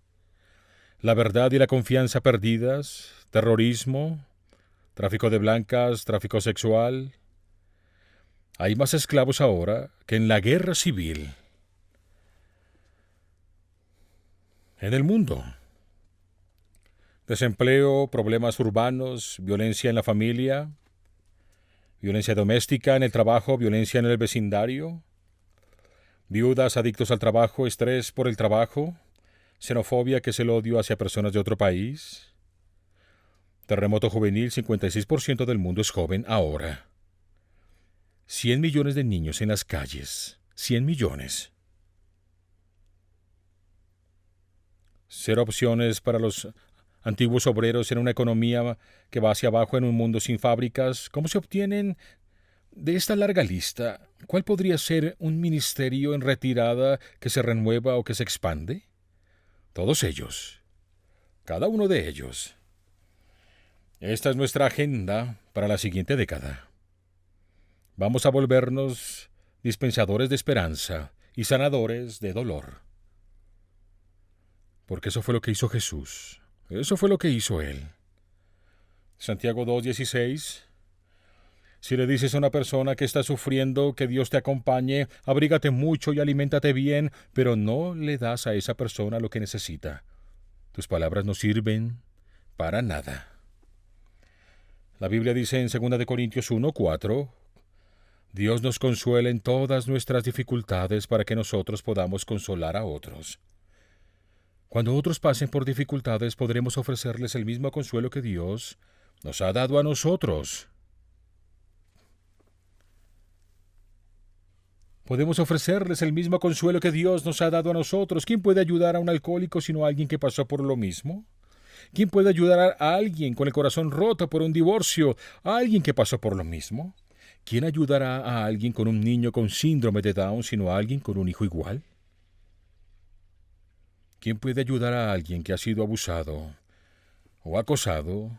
la verdad y la confianza perdidas, terrorismo, tráfico de blancas, tráfico sexual. Hay más esclavos ahora que en la guerra civil en el mundo. Desempleo, problemas urbanos, violencia en la familia, violencia doméstica en el trabajo, violencia en el vecindario, viudas adictos al trabajo, estrés por el trabajo, xenofobia que es el odio hacia personas de otro país. Terremoto juvenil, 56% del mundo es joven ahora. 100 millones de niños en las calles. 100 millones. Cero opciones para los antiguos obreros en una economía que va hacia abajo en un mundo sin fábricas. ¿Cómo se obtienen de esta larga lista? ¿Cuál podría ser un ministerio en retirada que se renueva o que se expande? Todos ellos. Cada uno de ellos. Esta es nuestra agenda para la siguiente década. Vamos a volvernos dispensadores de esperanza y sanadores de dolor. Porque eso fue lo que hizo Jesús. Eso fue lo que hizo Él. Santiago 2:16. Si le dices a una persona que está sufriendo que Dios te acompañe, abrígate mucho y aliméntate bien, pero no le das a esa persona lo que necesita. Tus palabras no sirven para nada. La Biblia dice en 2 Corintios 1:4, Dios nos consuela en todas nuestras dificultades para que nosotros podamos consolar a otros. Cuando otros pasen por dificultades, podremos ofrecerles el mismo consuelo que Dios nos ha dado a nosotros. Podemos ofrecerles el mismo consuelo que Dios nos ha dado a nosotros. ¿Quién puede ayudar a un alcohólico sino alguien que pasó por lo mismo? ¿Quién puede ayudar a alguien con el corazón roto por un divorcio, a alguien que pasó por lo mismo? ¿Quién ayudará a alguien con un niño con síndrome de Down sino a alguien con un hijo igual? ¿Quién puede ayudar a alguien que ha sido abusado o acosado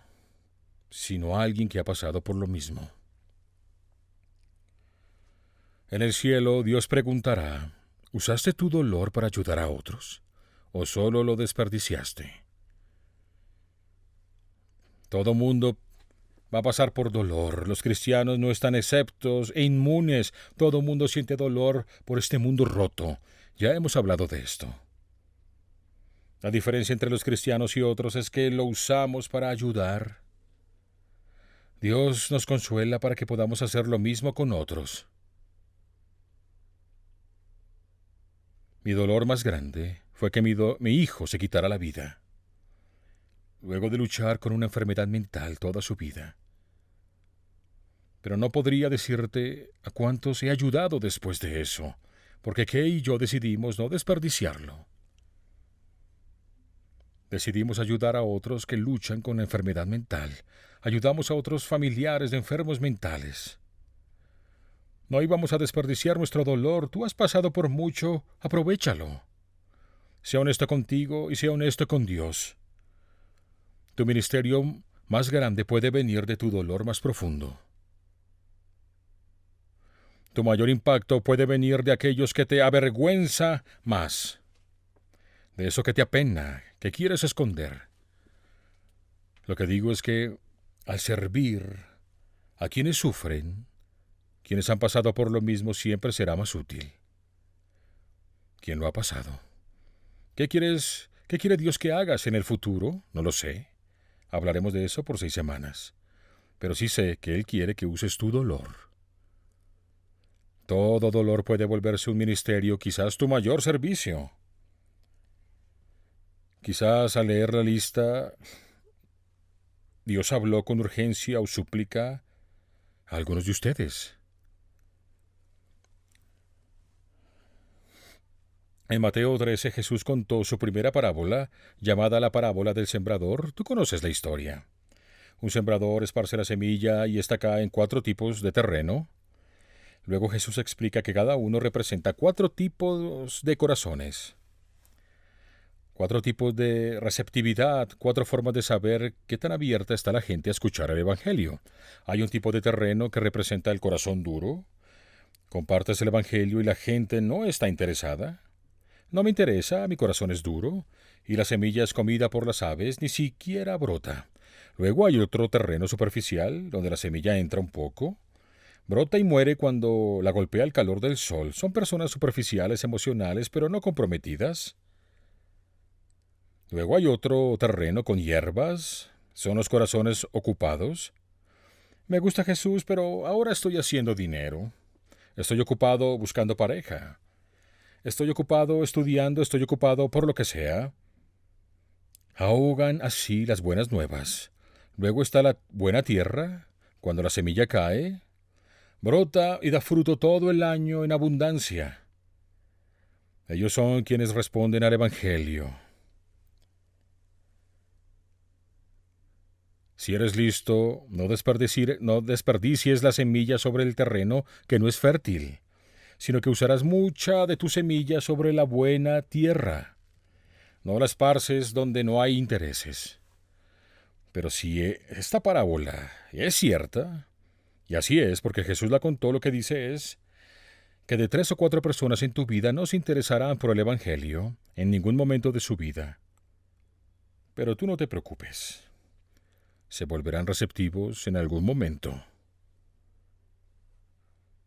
sino a alguien que ha pasado por lo mismo? En el cielo Dios preguntará, ¿usaste tu dolor para ayudar a otros o solo lo desperdiciaste? Todo mundo va a pasar por dolor. Los cristianos no están exceptos e inmunes. Todo mundo siente dolor por este mundo roto. Ya hemos hablado de esto. La diferencia entre los cristianos y otros es que lo usamos para ayudar. Dios nos consuela para que podamos hacer lo mismo con otros. Mi dolor más grande fue que mi hijo se quitara la vida, luego de luchar con una enfermedad mental toda su vida. Pero no podría decirte a cuántos he ayudado después de eso, porque Kay y yo decidimos no desperdiciarlo. Decidimos ayudar a otros que luchan con enfermedad mental. Ayudamos a otros familiares de enfermos mentales. No íbamos a desperdiciar nuestro dolor. Tú has pasado por mucho, aprovéchalo. Sea honesto contigo y sea honesto con Dios. Tu ministerio más grande puede venir de tu dolor más profundo. Tu mayor impacto puede venir de aquellos que te avergüenza más, de eso que te apena, que quieres esconder. Lo que digo es que al servir a quienes sufren, quienes han pasado por lo mismo, siempre será más útil. ¿Quién lo ha pasado? ¿Qué quiere Dios que hagas en el futuro? No lo sé. Hablaremos de eso por 6 semanas. Pero sí sé que Él quiere que uses tu dolor. Todo dolor puede volverse un ministerio, quizás tu mayor servicio. Quizás al leer la lista, Dios habló con urgencia o súplica a algunos de ustedes. En Mateo 13 Jesús contó su primera parábola, llamada la parábola del sembrador. Tú conoces la historia. Un sembrador esparce la semilla y ésta cae en 4 tipos de terreno. Luego Jesús explica que cada uno representa 4 tipos de corazones. 4 tipos de receptividad, 4 formas de saber qué tan abierta está la gente a escuchar el Evangelio. Hay un tipo de terreno que representa el corazón duro. Compartes el Evangelio y la gente no está interesada. No me interesa, mi corazón es duro, y la semilla es comida por las aves, ni siquiera brota. Luego hay otro terreno superficial, donde la semilla entra un poco, brota y muere cuando la golpea el calor del sol. Son personas superficiales, emocionales, pero no comprometidas. Luego hay otro terreno con hierbas, son los corazones ocupados. Me gusta Jesús, pero ahora estoy haciendo dinero. Estoy ocupado buscando pareja. Estoy ocupado estudiando, estoy ocupado por lo que sea. Ahogan así las buenas nuevas. Luego está la buena tierra, cuando la semilla cae, brota y da fruto todo el año en abundancia. Ellos son quienes responden al Evangelio. Si eres listo, no desperdicies la semilla sobre el terreno que no es fértil, sino que usarás mucha de tu semilla sobre la buena tierra. No la esparces donde no hay intereses. Pero si esta parábola es cierta, y así es porque Jesús la contó, lo que dice es que de 3 o 4 personas en tu vida no se interesarán por el Evangelio en ningún momento de su vida. Pero tú no te preocupes. Se volverán receptivos en algún momento.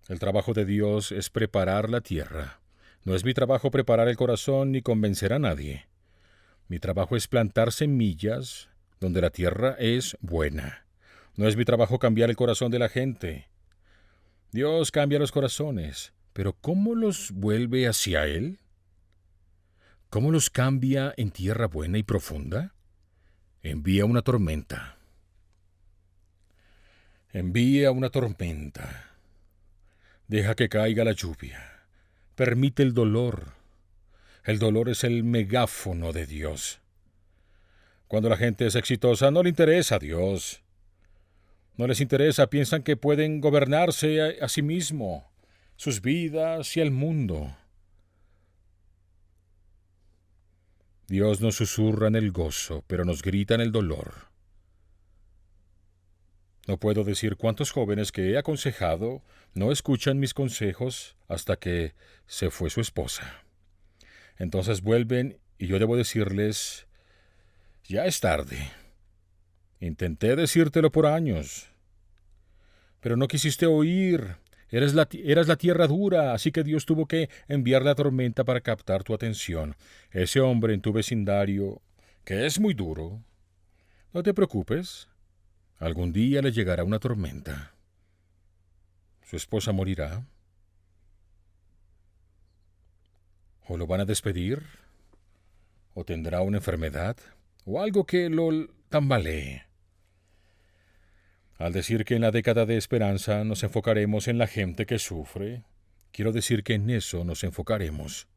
El trabajo de Dios es preparar la tierra. No es mi trabajo preparar el corazón ni convencer a nadie. Mi trabajo es plantar semillas donde la tierra es buena. No es mi trabajo cambiar el corazón de la gente. Dios cambia los corazones, pero ¿cómo los vuelve hacia Él? ¿Cómo los cambia en tierra buena y profunda? Envía una tormenta. Envía una tormenta. Deja que caiga la lluvia. Permite el dolor. El dolor es el megáfono de Dios. Cuando la gente es exitosa, no le interesa a Dios. No les interesa, piensan que pueden gobernarse a sí mismo, sus vidas y el mundo. Dios nos susurra en el gozo, pero nos grita en el dolor. No puedo decir cuántos jóvenes que he aconsejado no escuchan mis consejos hasta que se fue su esposa. Entonces vuelven y yo debo decirles, ya es tarde. Intenté decírtelo por años, pero no quisiste oír. Eras la tierra dura, así que Dios tuvo que enviar la tormenta para captar tu atención. Ese hombre en tu vecindario, que es muy duro, no te preocupes. Algún día le llegará una tormenta. Su esposa morirá. O lo van a despedir. O tendrá una enfermedad. O algo que lo tambalee. Al decir que en la década de esperanza nos enfocaremos en la gente que sufre, quiero decir que en eso nos enfocaremos.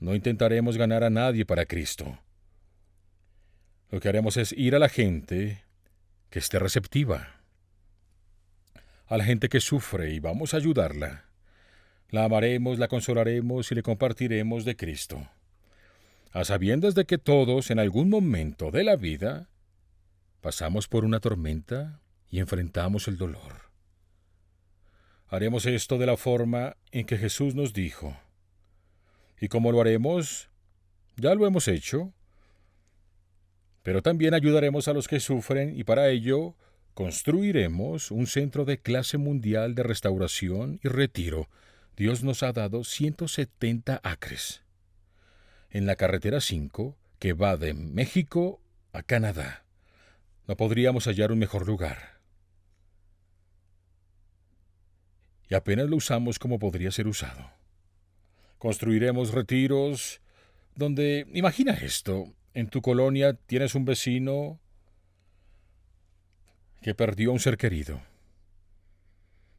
No intentaremos ganar a nadie para Cristo. Lo que haremos es ir a la gente que esté receptiva, a la gente que sufre, y vamos a ayudarla. La amaremos, la consolaremos y le compartiremos de Cristo, a sabiendas de que todos en algún momento de la vida pasamos por una tormenta y enfrentamos el dolor. Haremos esto de la forma en que Jesús nos dijo. ¿Y cómo lo haremos? Ya lo hemos hecho. Pero también ayudaremos a los que sufren y para ello construiremos un centro de clase mundial de restauración y retiro. Dios nos ha dado 170 acres en la carretera 5 que va de México a Canadá. No podríamos hallar un mejor lugar. Y apenas lo usamos como podría ser usado. Construiremos retiros donde, imagina esto, en tu colonia tienes un vecino que perdió a un ser querido.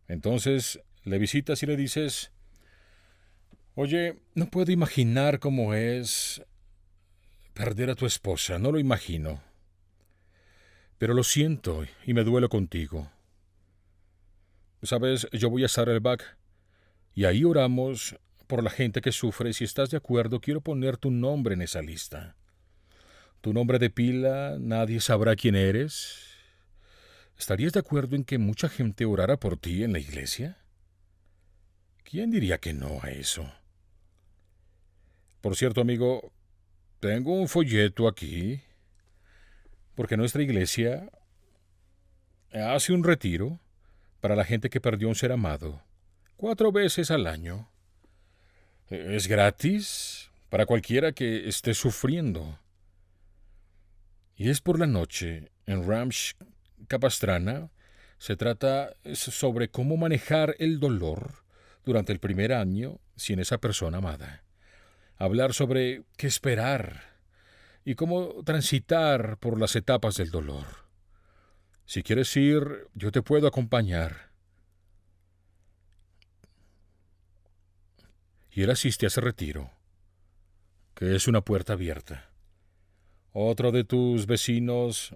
Entonces le visitas y le dices, oye, no puedo imaginar cómo es perder a tu esposa, no lo imagino. Pero lo siento y me duelo contigo. Sabes, yo voy a Saddleback y ahí oramos por la gente que sufre. Si estás de acuerdo, quiero poner tu nombre en esa lista. Tu nombre de pila, nadie sabrá quién eres. ¿Estarías de acuerdo en que mucha gente orara por ti en la iglesia? ¿Quién diría que no a eso? Por cierto, amigo, tengo un folleto aquí, porque nuestra iglesia hace un retiro para la gente que perdió un ser amado, 4 veces al año. Es gratis para cualquiera que esté sufriendo. Y es por la noche, en Ranch Capistrano. Se trata sobre cómo manejar el dolor durante el primer año sin esa persona amada. Hablar sobre qué esperar y cómo transitar por las etapas del dolor. Si quieres ir, yo te puedo acompañar. Y él asiste a ese retiro, que es una puerta abierta. Otro de tus vecinos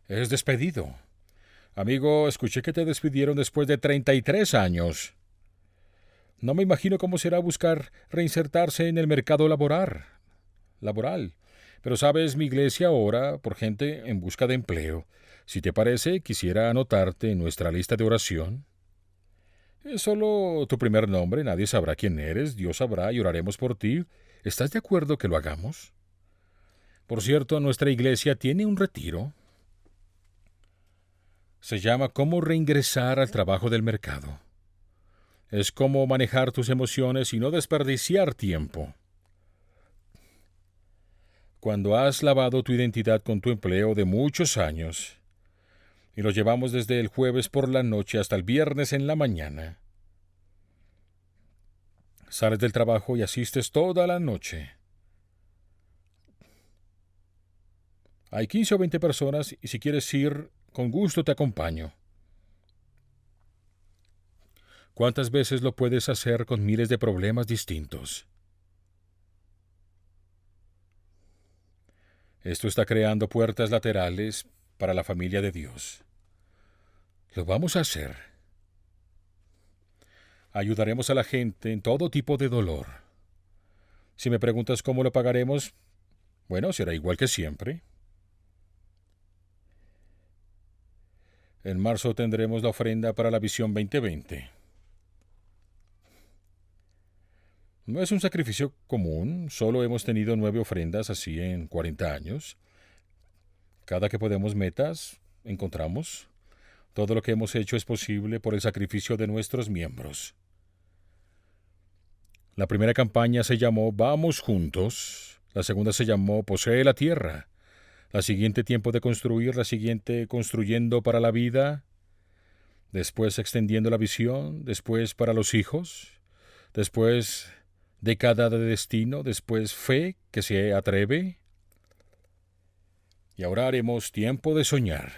es despedido. Amigo, escuché que te despidieron después de 33 años. No me imagino cómo será buscar reinsertarse en el mercado laboral. Pero sabes, mi iglesia ora por gente en busca de empleo. Si te parece, quisiera anotarte en nuestra lista de oración. Es solo tu primer nombre, nadie sabrá quién eres, Dios sabrá y oraremos por ti. ¿Estás de acuerdo que lo hagamos? Por cierto, nuestra iglesia tiene un retiro. Se llama Cómo reingresar al trabajo del mercado. Es cómo manejar tus emociones y no desperdiciar tiempo. Cuando has lavado tu identidad con tu empleo de muchos años, y lo llevamos desde el jueves por la noche hasta el viernes en la mañana, sales del trabajo y asistes toda la noche. Hay 15 o 20 personas y si quieres ir, con gusto te acompaño. ¿Cuántas veces lo puedes hacer con miles de problemas distintos? Esto está creando puertas laterales para la familia de Dios. Lo vamos a hacer. Ayudaremos a la gente en todo tipo de dolor. Si me preguntas cómo lo pagaremos, bueno, será igual que siempre. En marzo tendremos la ofrenda para la Visión 2020. No es un sacrificio común, solo hemos tenido 9 ofrendas así en 40 años. Cada que podemos metas, encontramos. Todo lo que hemos hecho es posible por el sacrificio de nuestros miembros. La primera campaña se llamó Vamos Juntos, la segunda se llamó Posee la Tierra, la siguiente Tiempo de Construir, la siguiente Construyendo para la Vida, después Extendiendo la Visión, después Para los Hijos, después Década de Destino, después Fe que se atreve, y ahora haremos Tiempo de Soñar.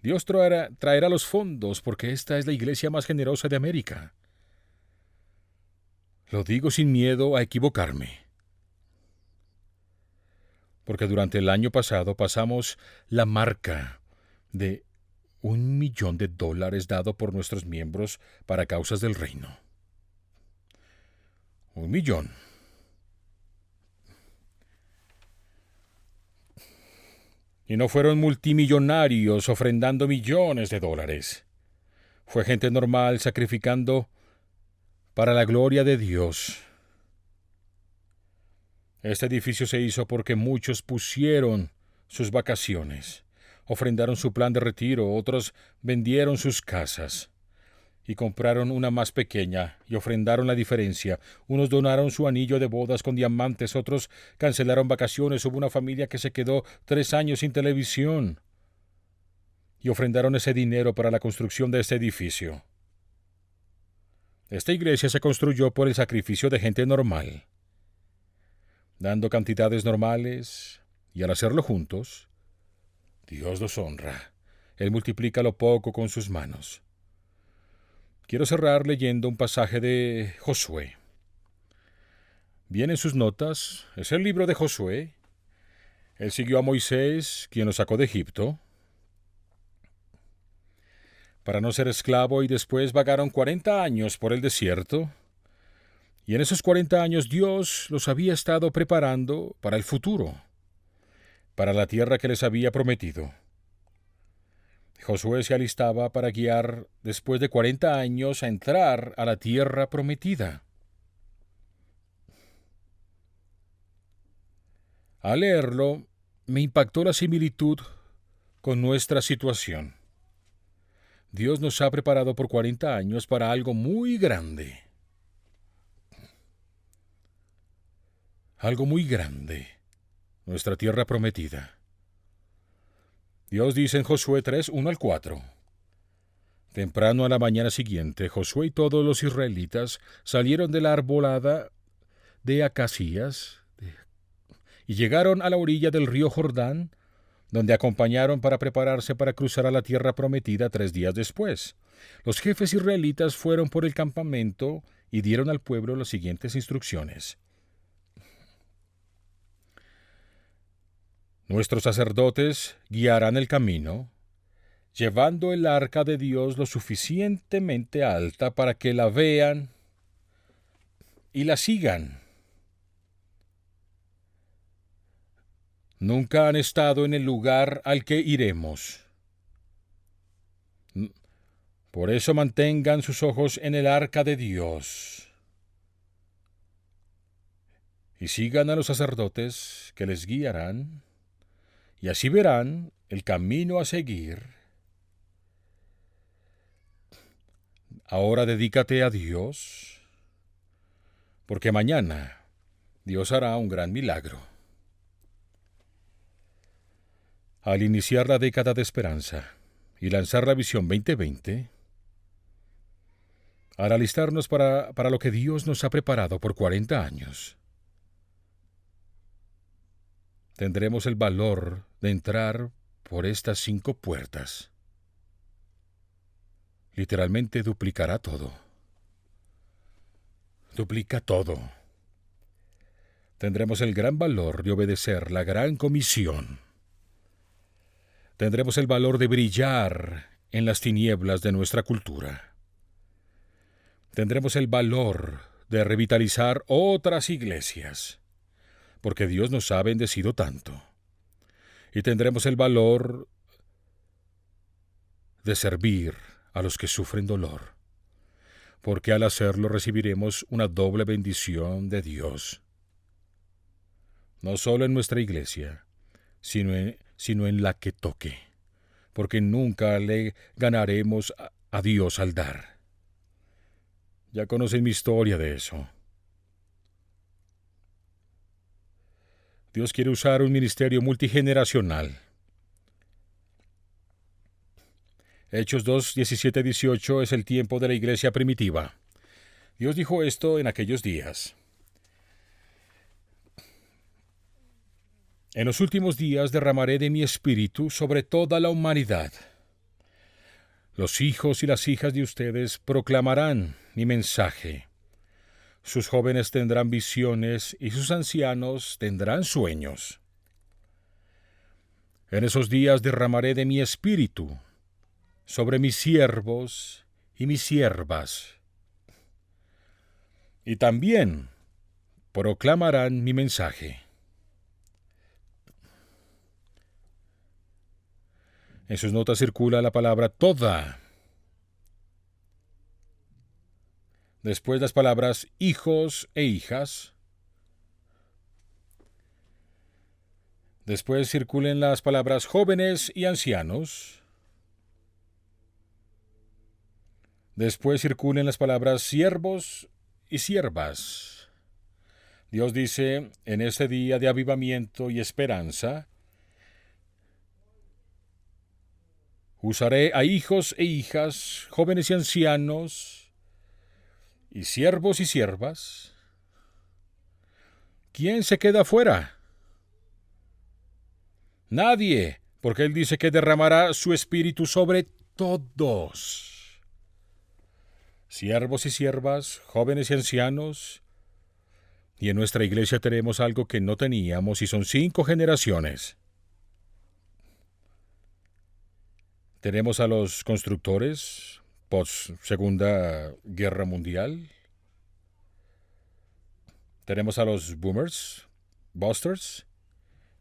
Dios traerá los fondos porque esta es la iglesia más generosa de América. Lo digo sin miedo a equivocarme. Porque durante el año pasado pasamos la marca de $1 millón dado por nuestros miembros para causas del reino. 1 millón. Y no fueron multimillonarios ofrendando millones de dólares. Fue gente normal sacrificando para la gloria de Dios. Este edificio se hizo porque muchos pusieron sus vacaciones, ofrendaron su plan de retiro, otros vendieron sus casas y compraron una más pequeña y ofrendaron la diferencia. Unos donaron su anillo de bodas con diamantes, otros cancelaron vacaciones. Hubo una familia que se quedó 3 años sin televisión y ofrendaron ese dinero para la construcción de este edificio. Esta iglesia se construyó por el sacrificio de gente normal, dando cantidades normales, y al hacerlo juntos, Dios los honra. Él multiplica lo poco con sus manos. Quiero cerrar leyendo un pasaje de Josué. Viene en sus notas, es el libro de Josué. Él siguió a Moisés, quien lo sacó de Egipto, para no ser esclavo, y después vagaron 40 años por el desierto. Y en esos 40 años Dios los había estado preparando para el futuro, para la tierra que les había prometido. Josué se alistaba para guiar después de 40 años a entrar a la tierra prometida. Al leerlo, me impactó la similitud con nuestra situación. Dios nos ha preparado por 40 años para algo muy grande. Algo muy grande. Nuestra tierra prometida. Dios dice en Josué 3, 1 al 4. Temprano a la mañana siguiente, Josué y todos los israelitas salieron de la arbolada de Acacías y llegaron a la orilla del río Jordán, donde acompañaron para prepararse para cruzar a la tierra prometida 3 días después. Los jefes israelitas fueron por el campamento y dieron al pueblo las siguientes instrucciones. Nuestros sacerdotes guiarán el camino, llevando el arca de Dios lo suficientemente alta para que la vean y la sigan. Nunca han estado en el lugar al que iremos. Por eso mantengan sus ojos en el arca de Dios. Y sigan a los sacerdotes que les guiarán, y así verán el camino a seguir. Ahora dedícate a Dios, porque mañana Dios hará un gran milagro. Al iniciar la década de esperanza y lanzar la visión 2020, al alistarnos para lo que Dios nos ha preparado por 40 años, tendremos el valor de entrar por estas 5 puertas. Literalmente duplicará todo. Duplica todo. Tendremos el gran valor de obedecer la gran comisión. Tendremos el valor de brillar en las tinieblas de nuestra cultura. Tendremos el valor de revitalizar otras iglesias, porque Dios nos ha bendecido tanto. Y tendremos el valor de servir a los que sufren dolor, porque al hacerlo recibiremos una doble bendición de Dios. No solo en nuestra iglesia, sino en la que toque, porque nunca le ganaremos a Dios al dar. Ya conocen mi historia de eso. Dios quiere usar un ministerio multigeneracional. Hechos 2, 17, 18 es el tiempo de la iglesia primitiva. Dios dijo esto en aquellos días. En los últimos días derramaré de mi espíritu sobre toda la humanidad. Los hijos y las hijas de ustedes proclamarán mi mensaje. Sus jóvenes tendrán visiones y sus ancianos tendrán sueños. En esos días derramaré de mi espíritu sobre mis siervos y mis siervas. Y también proclamarán mi mensaje. En sus notas circula la palabra toda. Después las palabras hijos e hijas. Después circulen las palabras jóvenes y ancianos. Después circulen las palabras siervos y siervas. Dios dice, en este día de avivamiento y esperanza, usaré a hijos e hijas, jóvenes y ancianos, y siervos y siervas. ¿Quién se queda fuera? Nadie, porque Él dice que derramará su espíritu sobre todos. Siervos y siervas, jóvenes y ancianos. Y en nuestra iglesia tenemos algo que no teníamos y son 5 generaciones. Tenemos a los constructores post Segunda Guerra Mundial. Tenemos a los boomers, busters,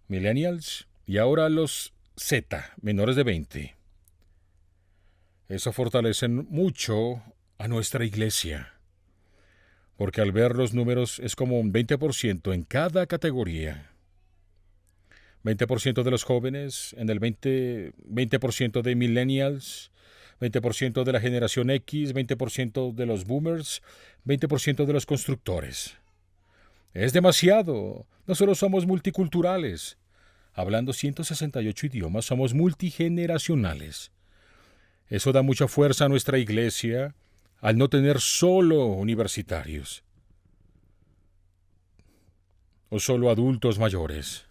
millennials y ahora a los Z, menores de 20. Eso fortalece mucho a nuestra iglesia, porque al ver los números es como un 20% en cada categoría. 20% de los jóvenes, en el 20% de millennials, 20% de la generación X, 20% de los boomers, 20% de los constructores. Es demasiado. No solo somos multiculturales. Hablando 168 idiomas, somos multigeneracionales. Eso da mucha fuerza a nuestra iglesia al no tener solo universitarios o solo adultos mayores.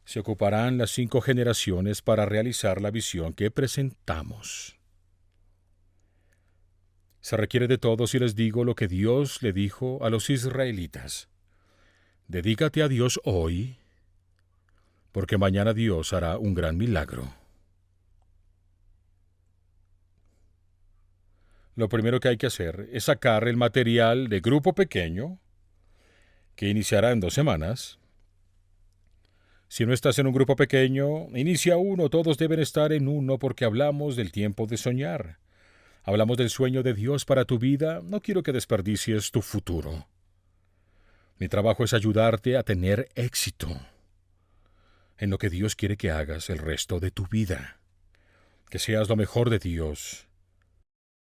Se ocuparán las 5 generaciones para realizar la visión que presentamos. Se requiere de todos y les digo lo que Dios le dijo a los israelitas. Dedícate a Dios hoy, porque mañana Dios hará un gran milagro. Lo primero que hay que hacer es sacar el material de grupo pequeño, que iniciará en 2 semanas. Si no estás en un grupo pequeño, inicia uno, todos deben estar en uno porque hablamos del tiempo de soñar. Hablamos del sueño de Dios para tu vida, no quiero que desperdicies tu futuro. Mi trabajo es ayudarte a tener éxito en lo que Dios quiere que hagas el resto de tu vida. Que seas lo mejor de Dios